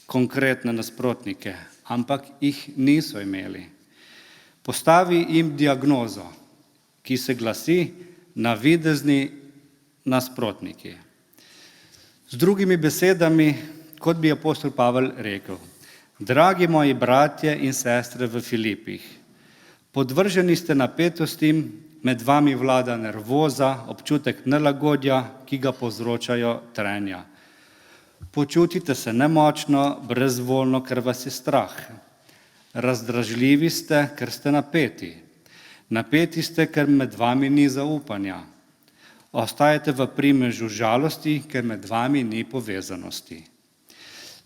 konkretne nasprotnike, ampak jih niso imeli. Postavi jim diagnozo, ki se glasi navidezni nasprotniki. Z drugimi besedami, kot bi apostol Pavel rekel: dragi moji bratje in sestre v Filipih, podvrženi ste napetostim, med vami vlada nervoza, občutek nelagodja, ki ga povzročajo trenja. Počutite se nemočno, brezvoljno, ker vas je strah. Razdražljivi ste, ker ste napeti. Napeti ste, ker med vami ni zaupanja. Ostajate v primežu žalosti, ker med vami ni povezanosti.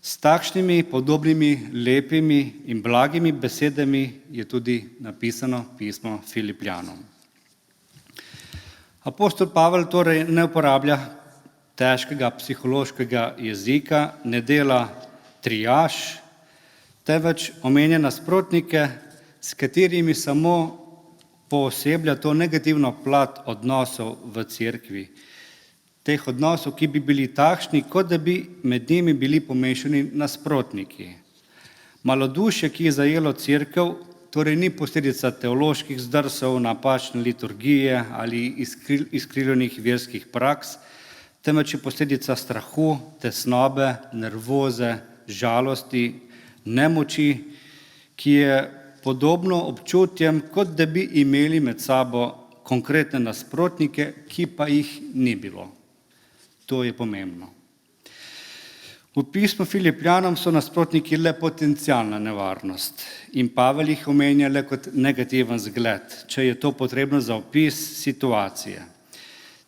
S takšnimi podobnimi lepimi in blagimi besedami je tudi napisano pismo Filipljanom. Apostol Pavel torej ne uporablja težkega psihološkega jezika, ne dela triaž, temveč omenja nasprotnike, s katerimi samo pooseblja to negativno plat odnosov v cerkvi. Teh odnosov, ki bi bili takšni, kot da bi med njimi bili pomešani nasprotniki. Malodušje, ki je zajelo cerkev, torej ni posledica teoloških zdrsov, napačne liturgije ali izkrivljenih verskih praks, temveč je posledica strahu, tesnobe, nervoze, žalosti, nemoči, ki je podobno občutjem, kot da bi imeli med sabo konkretne nasprotnike, ki pa jih ni bilo. To je pomembno. V pismu Filipljanom so nasprotniki le potencialna nevarnost in Pavel jih omenja le kot negativen zgled, če je to potrebno za opis situacije.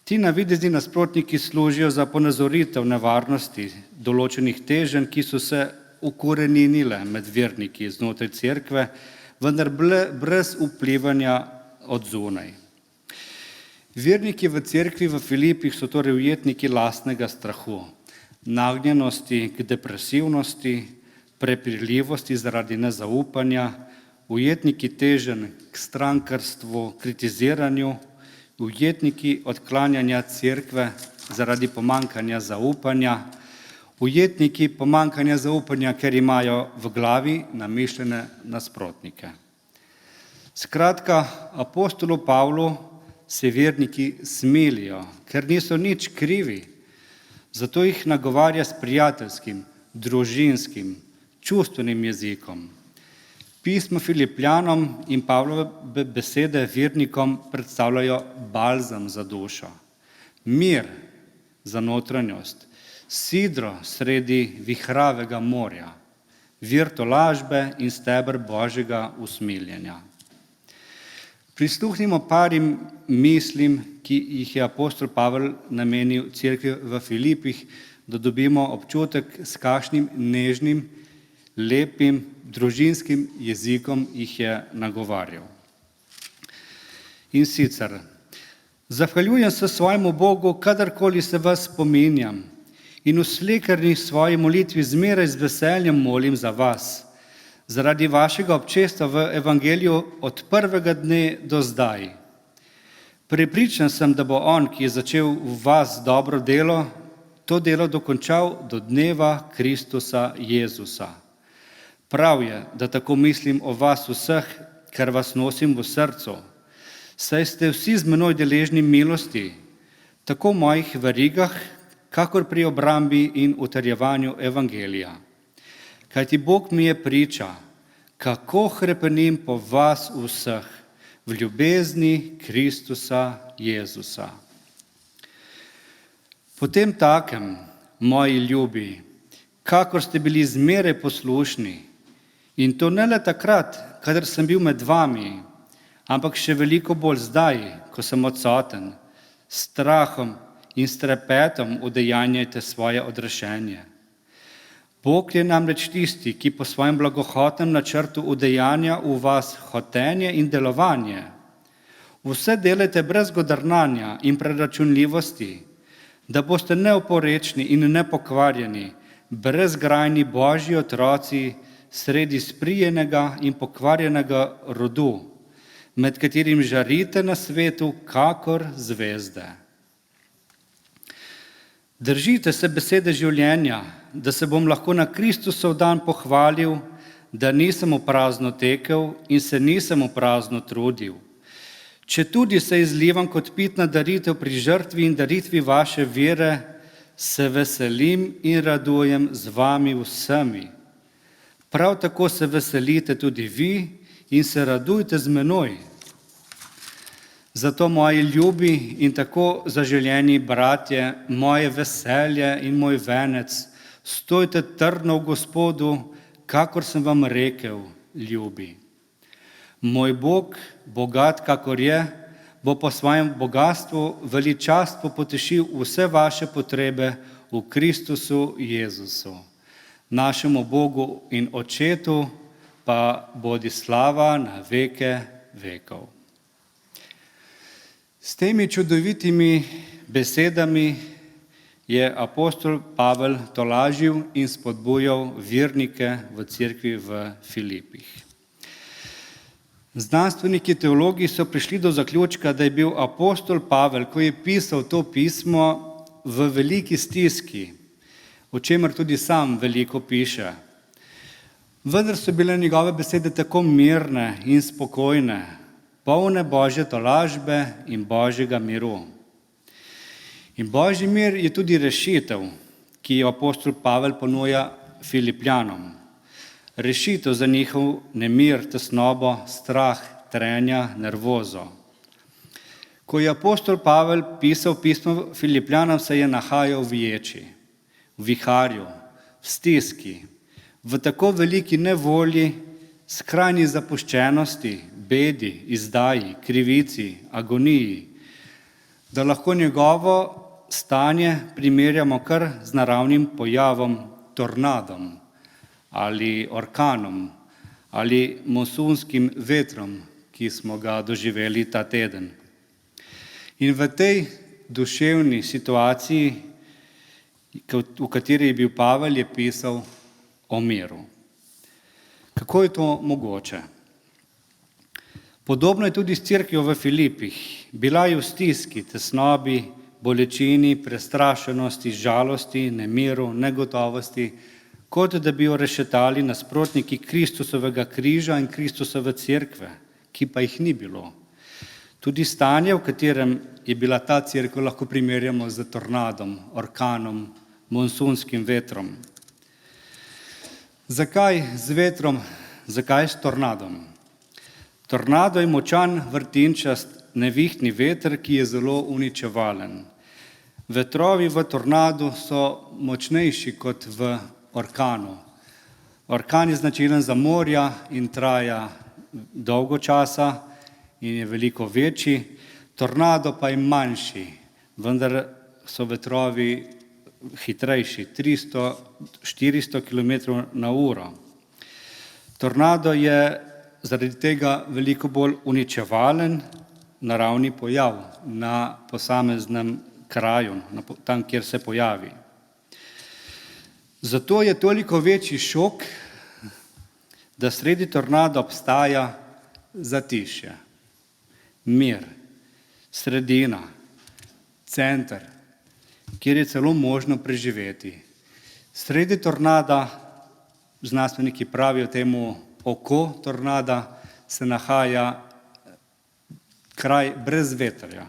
Ti navidezni nasprotniki služijo za ponazoritev nevarnosti določenih teženj, ki so se ukoreninile med verniki znotraj cerkve, vendar brez vplivanja od zunaj. Verniki v cerkvi v Filipih so torej ujetniki lastnega strahu, nagnjenosti k depresivnosti, prepirljivosti zaradi nezaupanja, ujetniki teženj k strankarstvu, kritiziranju, ujetniki odklanjanja cerkve zaradi pomankanja zaupanja, ujetniki pomankanja zaupanja, ker imajo v glavi namišljene nasprotnike. Skratka, apostolu Pavlu se verniki smilijo, ker niso nič krivi. Zato jih nagovarja s prijateljskim, družinskim, čustvenim jezikom. Pismo Filipljanom in Pavlove besede vernikom predstavljajo balzam za dušo, mir za notranjost, sidro sredi vihravega morja, vir tolažbe in steber Božjega usmiljenja. Prisluhnimo parim mislim, ki jih je apostol Pavel namenil cerkvi v Filipih, da dobimo občutek, s kakšnim nežnim, lepim, družinskim jezikom jih je nagovarjal. In sicer, zahvaljujem se svojemu Bogu, kadarkoli se vas spominjam, in v slekerni svoji molitvi zmeraj z veseljem molim za vas, zaradi vašega občestva v evangeliju od prvega dne do zdaj. Prepričan sem, da bo on, ki je začel v vas dobro delo, to delo dokončal do dneva Kristusa Jezusa. Prav je, da tako mislim o vas vseh, ker vas nosim v srcu, saj ste vsi z menoj deležni milosti, tako v mojih verigah, kakor pri obrambi in utrjevanju evangelija. Kajti Bog mi je priča, kako hrepenim po vas vseh, v ljubezni Kristusa Jezusa. Potem takem, moji ljubi, kakor ste bili zmeraj poslušni, in to ne le takrat, kadar sem bil med vami, ampak še veliko bolj zdaj, ko sem odsoten, s strahom in s trepetom udejanjajte svoje odrešenje. Bog je namreč tisti, ki po svojem blagohotnem načrtu udejanja v vas hotenje in delovanje. Vse delajte brez godrnanja in preračunljivosti, da boste neoporečni in nepokvarjeni, brezgrajni Božji otroci sredi sprijenega in pokvarjenega rodu, med katerim žarite na svetu kakor zvezde. Držite se besede življenja, da se bom lahko na Kristusov dan pohvalil, da nisem v prazno tekel in se nisem v prazno trudil. Četudi se izlivam kot pitna daritev pri žrtvi in daritvi vaše vere, se veselim in radujem z vami vsemi. Prav tako se veselite tudi vi in se radujte z menoj. Zato, moji ljubi in tako zaželeni bratje, moje veselje in moj venec, stojte trdno v Gospodu, kakor sem vam rekel, ljubi. Moj Bog, bogat kakor je, bo po svojem bogatstvu veličastvo potešil vse vaše potrebe v Kristusu Jezusu. Našemu Bogu in Očetu pa bodi slava na veke vekov. S temi čudovitimi besedami je apostol Pavel tolažil in spodbujal vernike v cerkvi v Filipih. Znanstveniki teologi so prišli do zaključka, da je bil apostol Pavel, ko je pisal to pismo, v veliki stiski, o čemer tudi sam veliko piše. Vendar so bile njegove besede tako mirne in spokojne, polne Božje tolažbe in Božjega miru. In Božji mir je tudi rešitev, ki jo apostol Pavel ponuja Filipljanom. Rešitev za njihov nemir, tesnobo, strah, trenja, nervozo. Ko je apostol Pavel pisal pismo Filipljanom, se je nahajal v ječi, v viharju, v stiski, v tako veliki nevolji, skrajni zapuščenosti, bedi, izdaji, krivici, agoniji, da lahko njegovo stanje primerjamo kar z naravnim pojavom, tornadom ali orkanom ali monsunskim vetrom, ki smo ga doživeli ta teden. In v tej duševni situaciji, v kateri je bil Pavel, je pisal o miru. Kako je to mogoče? Podobno je tudi s cerkvijo v Filipih. Bila je v stiski, tesnobi, bolečini, prestrašenosti, žalosti, nemiru, negotovosti, kot da bi jo rešetali nasprotniki Kristusovega križa in Kristusove cerkve, ki pa jih ni bilo. Tudi stanje, v katerem je bila ta cerkev, lahko primerjamo z tornadom, orkanom, monsunskim vetrom. Zakaj z vetrom, zakaj s tornadom? Tornado je močan, vrtinčast, nevihtni veter, ki je zelo uničevalen. Vetrovi v tornadu so močnejši kot v orkanu. Orkan je značilen za morja in traja dolgo časa in je veliko večji, tornado pa je manjši, vendar so vetrovi hitrejši, 300-400 km na uro. Tornado je zaradi tega veliko bolj uničevalen naravni pojav na posameznem kraju, tam, kjer se pojavi. Zato je toliko večji šok, da sredi tornada obstaja zatišje, mir, sredina, center, kjer je celo možno preživeti. Sredi tornada, znanstveniki pravijo temu oko tornada, se nahaja kraj brez vetrja.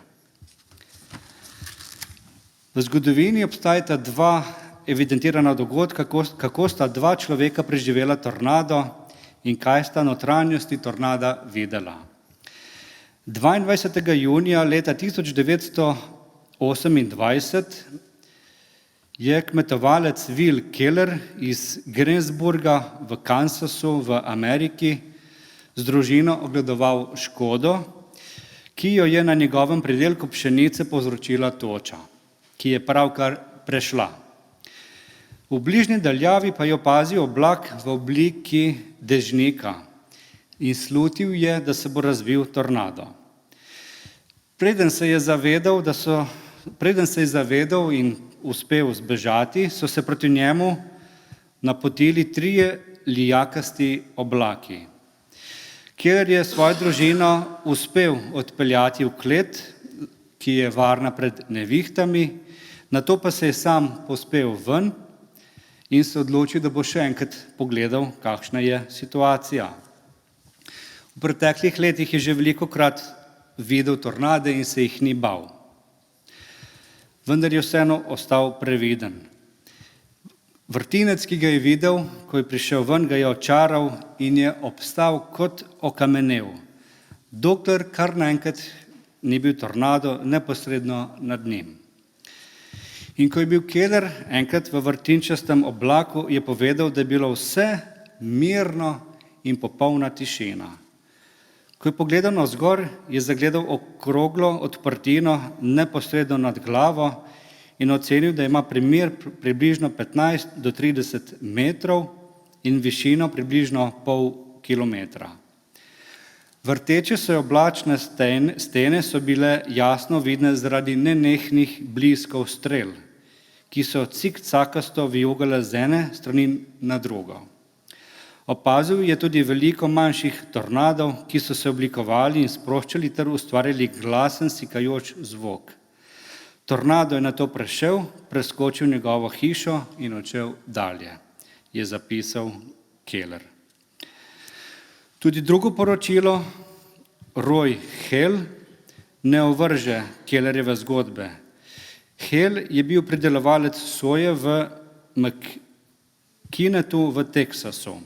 V zgodovini obstajata dva evidentirana dogodka, kako sta dva človeka preživela tornado in kaj sta notranjosti tornada videla. 22. junija leta 1928 je kmetovalec Will Keller iz Greensburga v Kansasu v Ameriki z družino ogledoval škodo, ki jo je na njegovem pridelku pšenice povzročila toča, ki je pravkar prešla. V bližnji daljavi pa je opazil oblak v obliki dežnika in slutil je, da se bo razvil tornado. Preden se je zavedel in uspel zbežati, so se proti njemu napotili 3 lijakasti oblaki. Keller je svojo družino uspel odpeljati v klet, ki je varna pred nevihtami, nato pa se je sam povzpel ven in se odločil, da bo še enkrat pogledal, kakšna je situacija. V preteklih letih je že velikokrat videl tornade in se jih ni bal. Vendar je vseeno ostal previden. Vrtinec, ki ga je videl, ko je prišel ven, ga je očaral in je obstal kot okamenel, dokler kar naenkrat ni bil tornado neposredno nad njim. In ko je bil Keller enkrat v vrtinčastem oblaku, je povedal, da je bilo vse mirno in popolna tišina. Ko je pogledal navzgor, je zagledal okroglo odprtino neposredno nad glavo in ocenil, da ima premer približno 15 do 30 metrov in višino približno pol kilometra. Vrteče se oblačne stene so bile jasno vidne zaradi nenehnih bliskov strel, ki so cikcakasto vijugale z ene strani na drugo. Opazil je tudi veliko manjših tornadov, ki so se oblikovali in sproščali ter ustvarjali glasen sikajoč zvok. Tornado je nato prešel, preskočil njegovo hišo in odšel dalje, je zapisal Keller. Tudi drugo poročilo, Roy Hale, ne ovrže Kellerjeve zgodbe. Hale je bil pridelovalec soje v McKinnetu v Teksasu.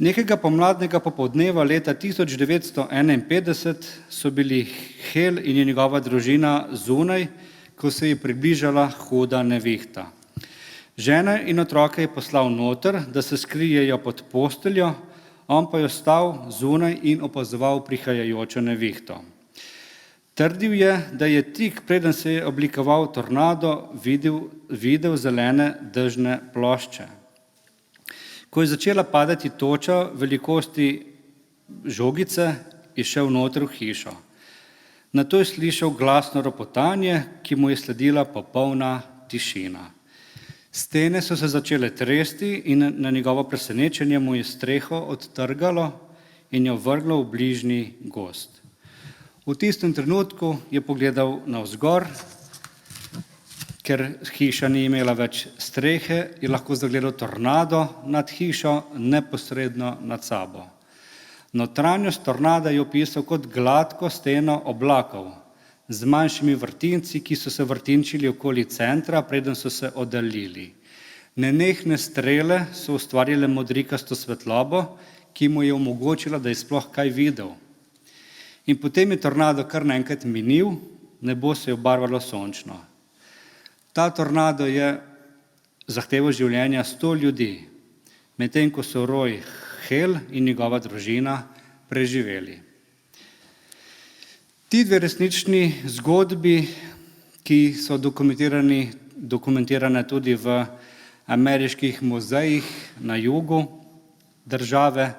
Nekega pomladnega popoldneva leta 1951 so bili Hale in njegova družina zunaj, ko se je približala huda nevihta. Žene in otroke je poslal noter, da se skrijejo pod posteljo, on pa je ostal zunaj in opazoval prihajajočo nevihto. Trdil je, da je tik preden se je oblikoval tornado, videl zelene dežne plošče. Ko je začela padati toča velikosti žogice, je šel noter v hišo. Nato je slišal glasno ropotanje, ki mu je sledila popolna tišina. Stene so se začele tresti in na njegovo presenečenje mu je streho odtrgalo in jo vrglo v bližnji gozd. V tistem trenutku je pogledal navzgor, ker hiša ni imela več strehe, je lahko zagledal tornado nad hišo neposredno nad sabo. Notranjost tornada je opisal kot gladko steno oblakov z manjšimi vrtinci, ki so se vrtinčili okoli centra, preden so se oddaljili. Nenehne strele so ustvarile modrikasto svetlobo, ki mu je omogočila, da je sploh kaj videl. In potem je tornado kar naenkrat minil, nebo se je obarvalo sončno. Ta tornado je zahteval življenja 100 ljudi, medtem ko so Roy Hale in njegova družina preživeli. Ti dve resnični zgodbi, ki so dokumentirane tudi v ameriških muzejih na jugu države,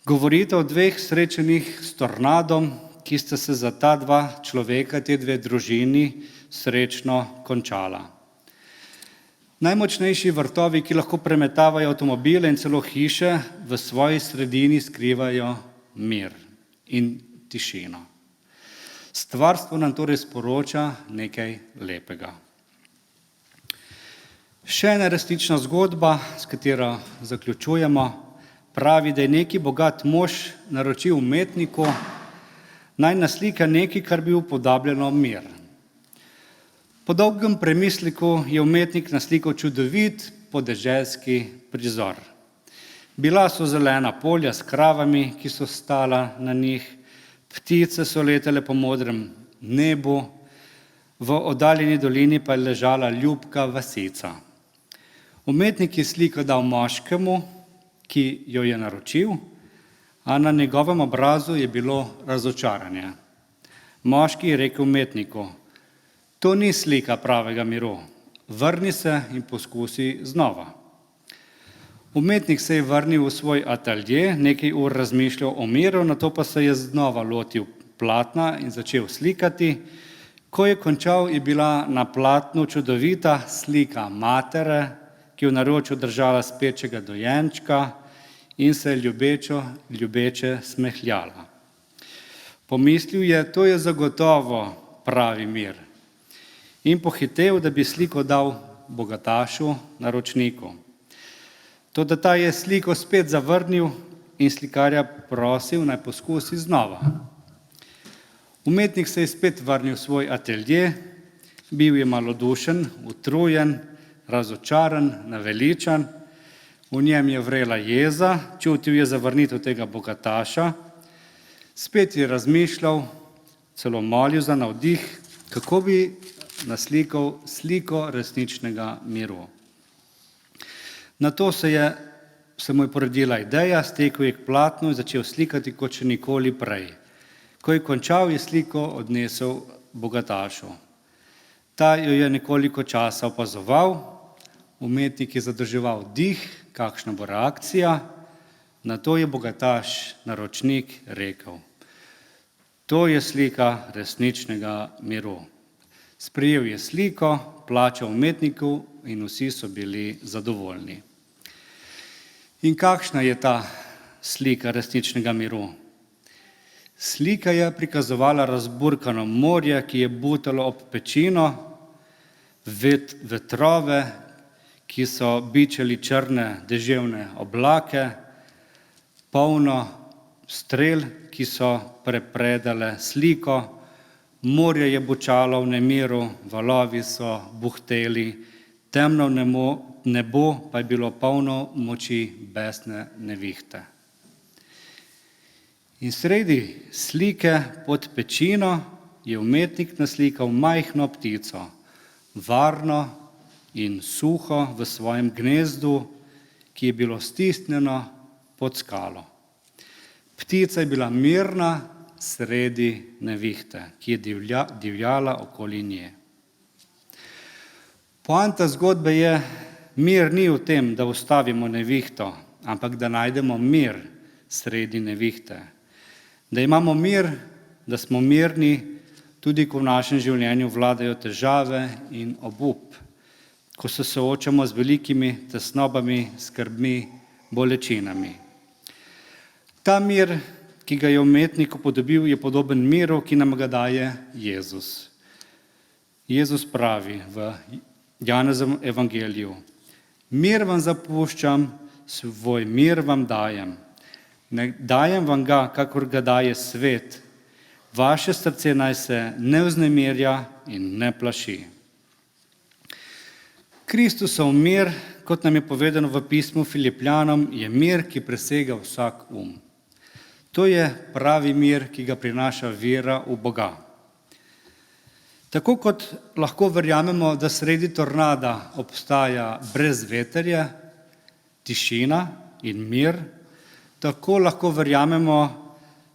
govorite o dveh srečanjih s tornadom, ki sta se za ta dva človeka, te dve družini, srečno končala. Najmočnejši vrtovi, ki lahko premetavajo avtomobile in celo hiše, v svoji sredini skrivajo mir in tišino. Stvarstvo nam torej sporoča nekaj lepega. Še ena resnična zgodba, s katero zaključujemo, pravi, da je neki bogat mož naročil umetniku, naj naslika nekaj, kar bi upodabljalo mir. Po dolgem premisleku je umetnik naslikal čudovit podeželski prizor. Bila so zelena polja s kravami, ki so stala na njih, ptice so letele po modrem nebu, v oddaljeni dolini pa je ležala ljubka vasica. Umetnik je sliko dal moškemu, ki jo je naročil, a na njegovem obrazu je bilo razočaranje. Moški je rekel umetniku: to ni slika pravega miru, vrni se in poskusi znova. Umetnik se je vrnil v svoj atelje, nekaj ur razmišljal o miru, nato pa se je znova lotil platna in začel slikati. Ko je končal, je bila na platnu čudovita slika matere, ki je v naročju držala spečega dojenčka in se je ljubeče smehljala. Pomislil je, to je zagotovo pravi mir. In pohitel, da bi sliko dal bogatašu, naročniku. Toda ta je sliko spet zavrnil in slikarja prosil, naj poskusi znova. Umetnik se je spet vrnil v svoj atelje, bil je malodušen, utrujen, razočaran, naveličan, v njem je vrela jeza, čutil je zavrnitev tega bogataša, spet je razmišljal, celo molil za navdih, kako bi naslikal sliko resničnega miru. Nato se mu je porodila ideja, stekel je k platnu in začel slikati kot še nikoli prej. Ko je končal, je sliko odnesel bogatašu. Ta jo je nekoliko časa opazoval, umetnik je zadrževal dih, kakšna bo reakcija, nato je bogataš, naročnik, rekel: to je slika resničnega miru. Sprejel je sliko, plačal umetniku in vsi so bili zadovoljni. In kakšna je ta slika resničnega miru? Slika je prikazovala razburkano morje, ki je butalo ob pečino, vetrove, ki so bičali črne deževne oblake, polno strel, ki so prepredale sliko, morje je bučalo v nemiru, valovi so buhteli, temno nebo pa je bilo polno moči besne nevihte. In sredi slike pod pečino je umetnik naslikal majhno ptico, varno in suho v svojem gnezdu, ki je bilo stisnjeno pod skalo. Ptica je bila mirna sredi nevihte, ki je divjala okoli nje. Poanta zgodbe je, mir ni v tem, da ustavimo nevihto, ampak da najdemo mir sredi nevihte. Da imamo mir, da smo mirni, tudi ko v našem življenju vladajo težave in obup, ko se soočamo z velikimi tesnobami, skrbmi, bolečinami. Ta mir, ki ga je umetnik upodobil, je podoben miru, ki nam ga daje Jezus. Jezus pravi v Janezovem evangeliju: mir vam zapuščam, svoj mir vam dajem. Ne dajem vam ga, kakor ga daje svet. Vaše srce naj se ne vznemirja in ne plaši. Kristusov mir, kot nam je povedano v pismu Filipljanom, je mir, ki presega vsak um. To je pravi mir, ki ga prinaša vera v Boga. Tako kot lahko verjamemo, da sredi tornada obstaja brezvetrje, tišina in mir, tako lahko verjamemo,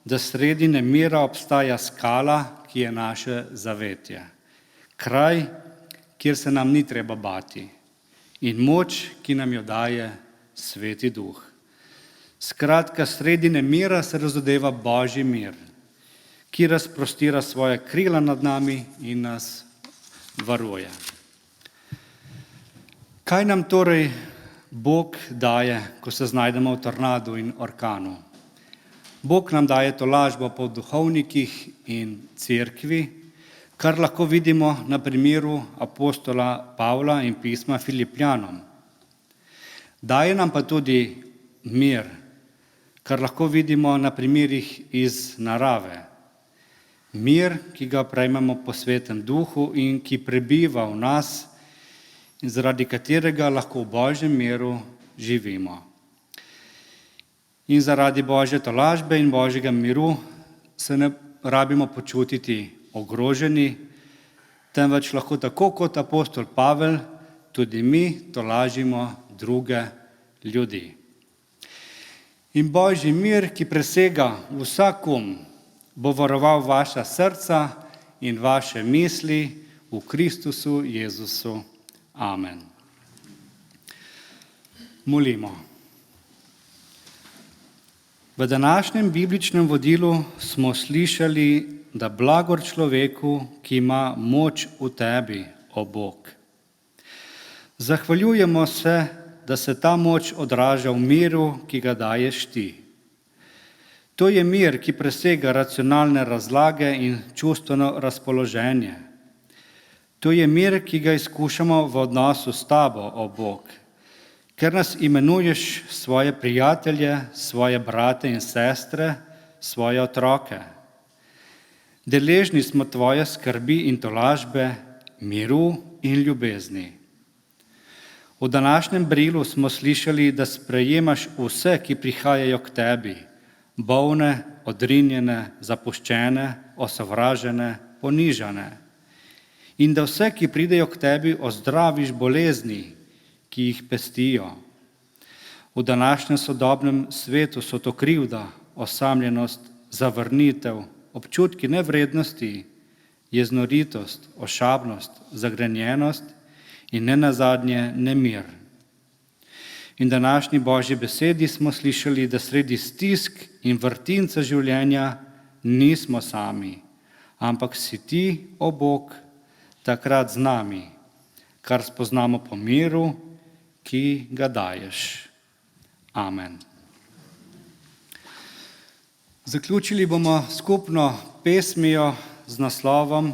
da sredi nemira obstaja skala, ki je naše zavetje. Kraj, kjer se nam ni treba bati, in moč, ki nam jo daje Sveti Duh. Skratka, sredi nemira se razodeva Božji mir, ki razprostira svoje krila nad nami in nas varuje. Kaj nam torej Bog daje, ko se znajdemo v tornadu in orkanu? Bog nam daje tolažbo po duhovnikih in cerkvi, kar lahko vidimo na primeru apostola Pavla in pisma Filipljanom. Daje nam pa tudi mir, kar lahko vidimo na primerih iz narave. Mir, ki ga prejmemo po Svetem Duhu in ki prebiva v nas in zaradi katerega lahko v Božjem miru živimo. In zaradi Božje tolažbe in Božjega miru se ne rabimo počutiti ogroženi, temveč lahko tako kot apostol Pavel tudi mi tolažimo druge ljudi. In Božji mir, ki presega vsak um, bo varoval vaša srca in vaše misli v Kristusu Jezusu. Amen. Molimo. V današnjem bibličnem vodilu smo slišali, da blagor človeku, ki ima moč v tebi, o Bog. Zahvaljujemo se, da se ta moč odraža v miru, ki ga daješ ti. To je mir, ki presega racionalne razlage in čustveno razpoloženje. To je mir, ki ga izkušamo v odnosu s tabo, o Bog, ker nas imenuješ svoje prijatelje, svoje brate in sestre, svoje otroke. Deležni smo tvoje skrbi in tolažbe, miru in ljubezni. V današnjem brilu smo slišali, da sprejemaš vse, ki prihajajo k tebi, bolne, odrinjene, zapuščene, osovražene, ponižane. In da vse, ki pridejo k tebi, ozdraviš bolezni, ki jih pestijo. V današnjem sodobnem svetu so to krivda, osamljenost, zavrnitev, občutki nevrednosti, jeznoritost, ošabnost, zagrenjenost in nenazadnje nemir. In današnji Božji besedi smo slišali, da sredi stisk in vrtinca življenja nismo sami, ampak si ti, o Bog, takrat z nami, kar spoznamo po miru, ki ga daješ. Amen. Zaključili bomo skupno pesmijo z naslovom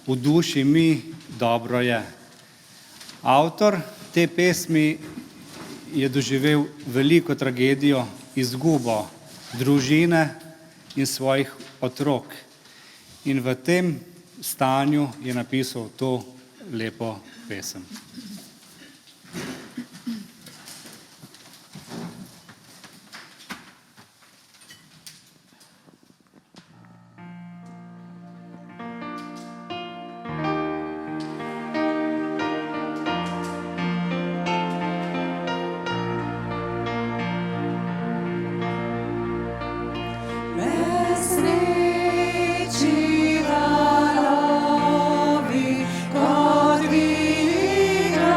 V duši mi dobro je. Avtor te pesmi je doživel veliko tragedijo, izgubo družine in svojih otrok. In v tem stanju je napisal to lepo pesem. Nesreči valovi, kot vigra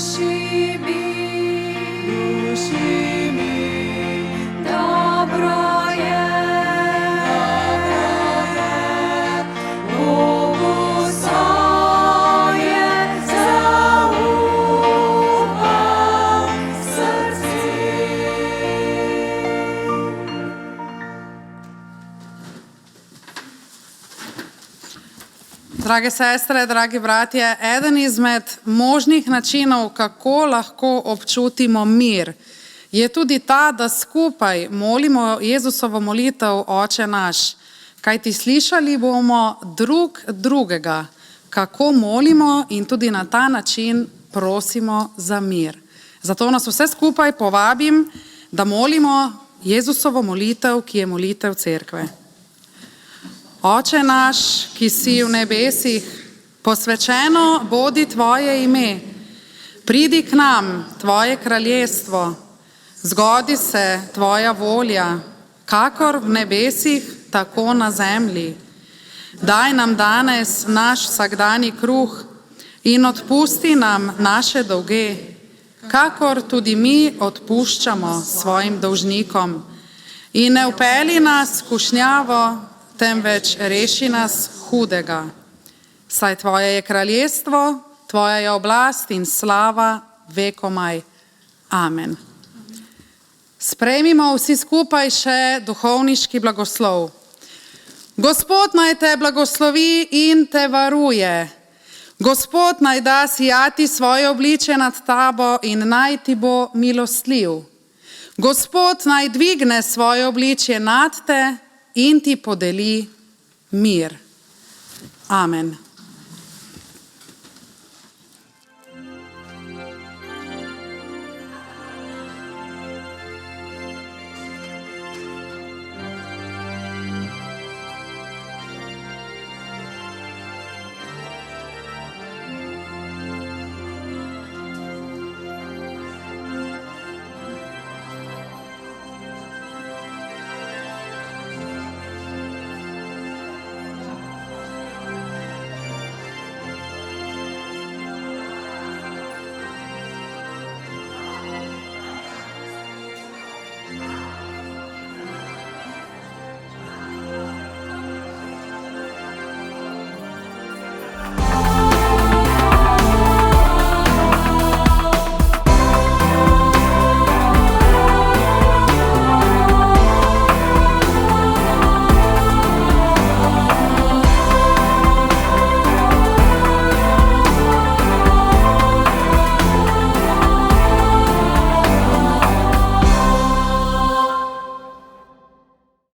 Duši mi, dobro je, Bogu svoje zaupam srci. Drage sestre, dragi bratje, eden izmed možnih načinov, kako lahko občutimo mir, je tudi ta, da skupaj molimo Jezusovo molitev Oče naš. Kajti slišali bomo drug drugega, kako molimo in tudi na ta način prosimo za mir. Zato nas vse skupaj povabim, da molimo Jezusovo molitev, ki je molitev cerkve. Oče naš, ki si v nebesih, posvečeno bodi tvoje ime. Pridi k nam tvoje kraljestvo, zgodi se tvoja volja, kakor v nebesih, tako na zemlji. Daj nam danes naš vsakdanji kruh in odpusti nam naše dolge, kakor tudi mi odpuščamo svojim dolžnikom. In ne vpelji nas v skušnjavo, temveč reši nas hudega. Saj tvoje je kraljestvo, tvoja je oblast in slava vekomaj. Amen. Sprejmimo vsi skupaj še duhovniški blagoslov. Gospod naj te blagoslovi in te varuje. Gospod naj da sijati svoje obličje nad tabo in naj ti bo milostljiv. Gospod naj dvigne svoje obličje nad te in ti podeli mir. Amen.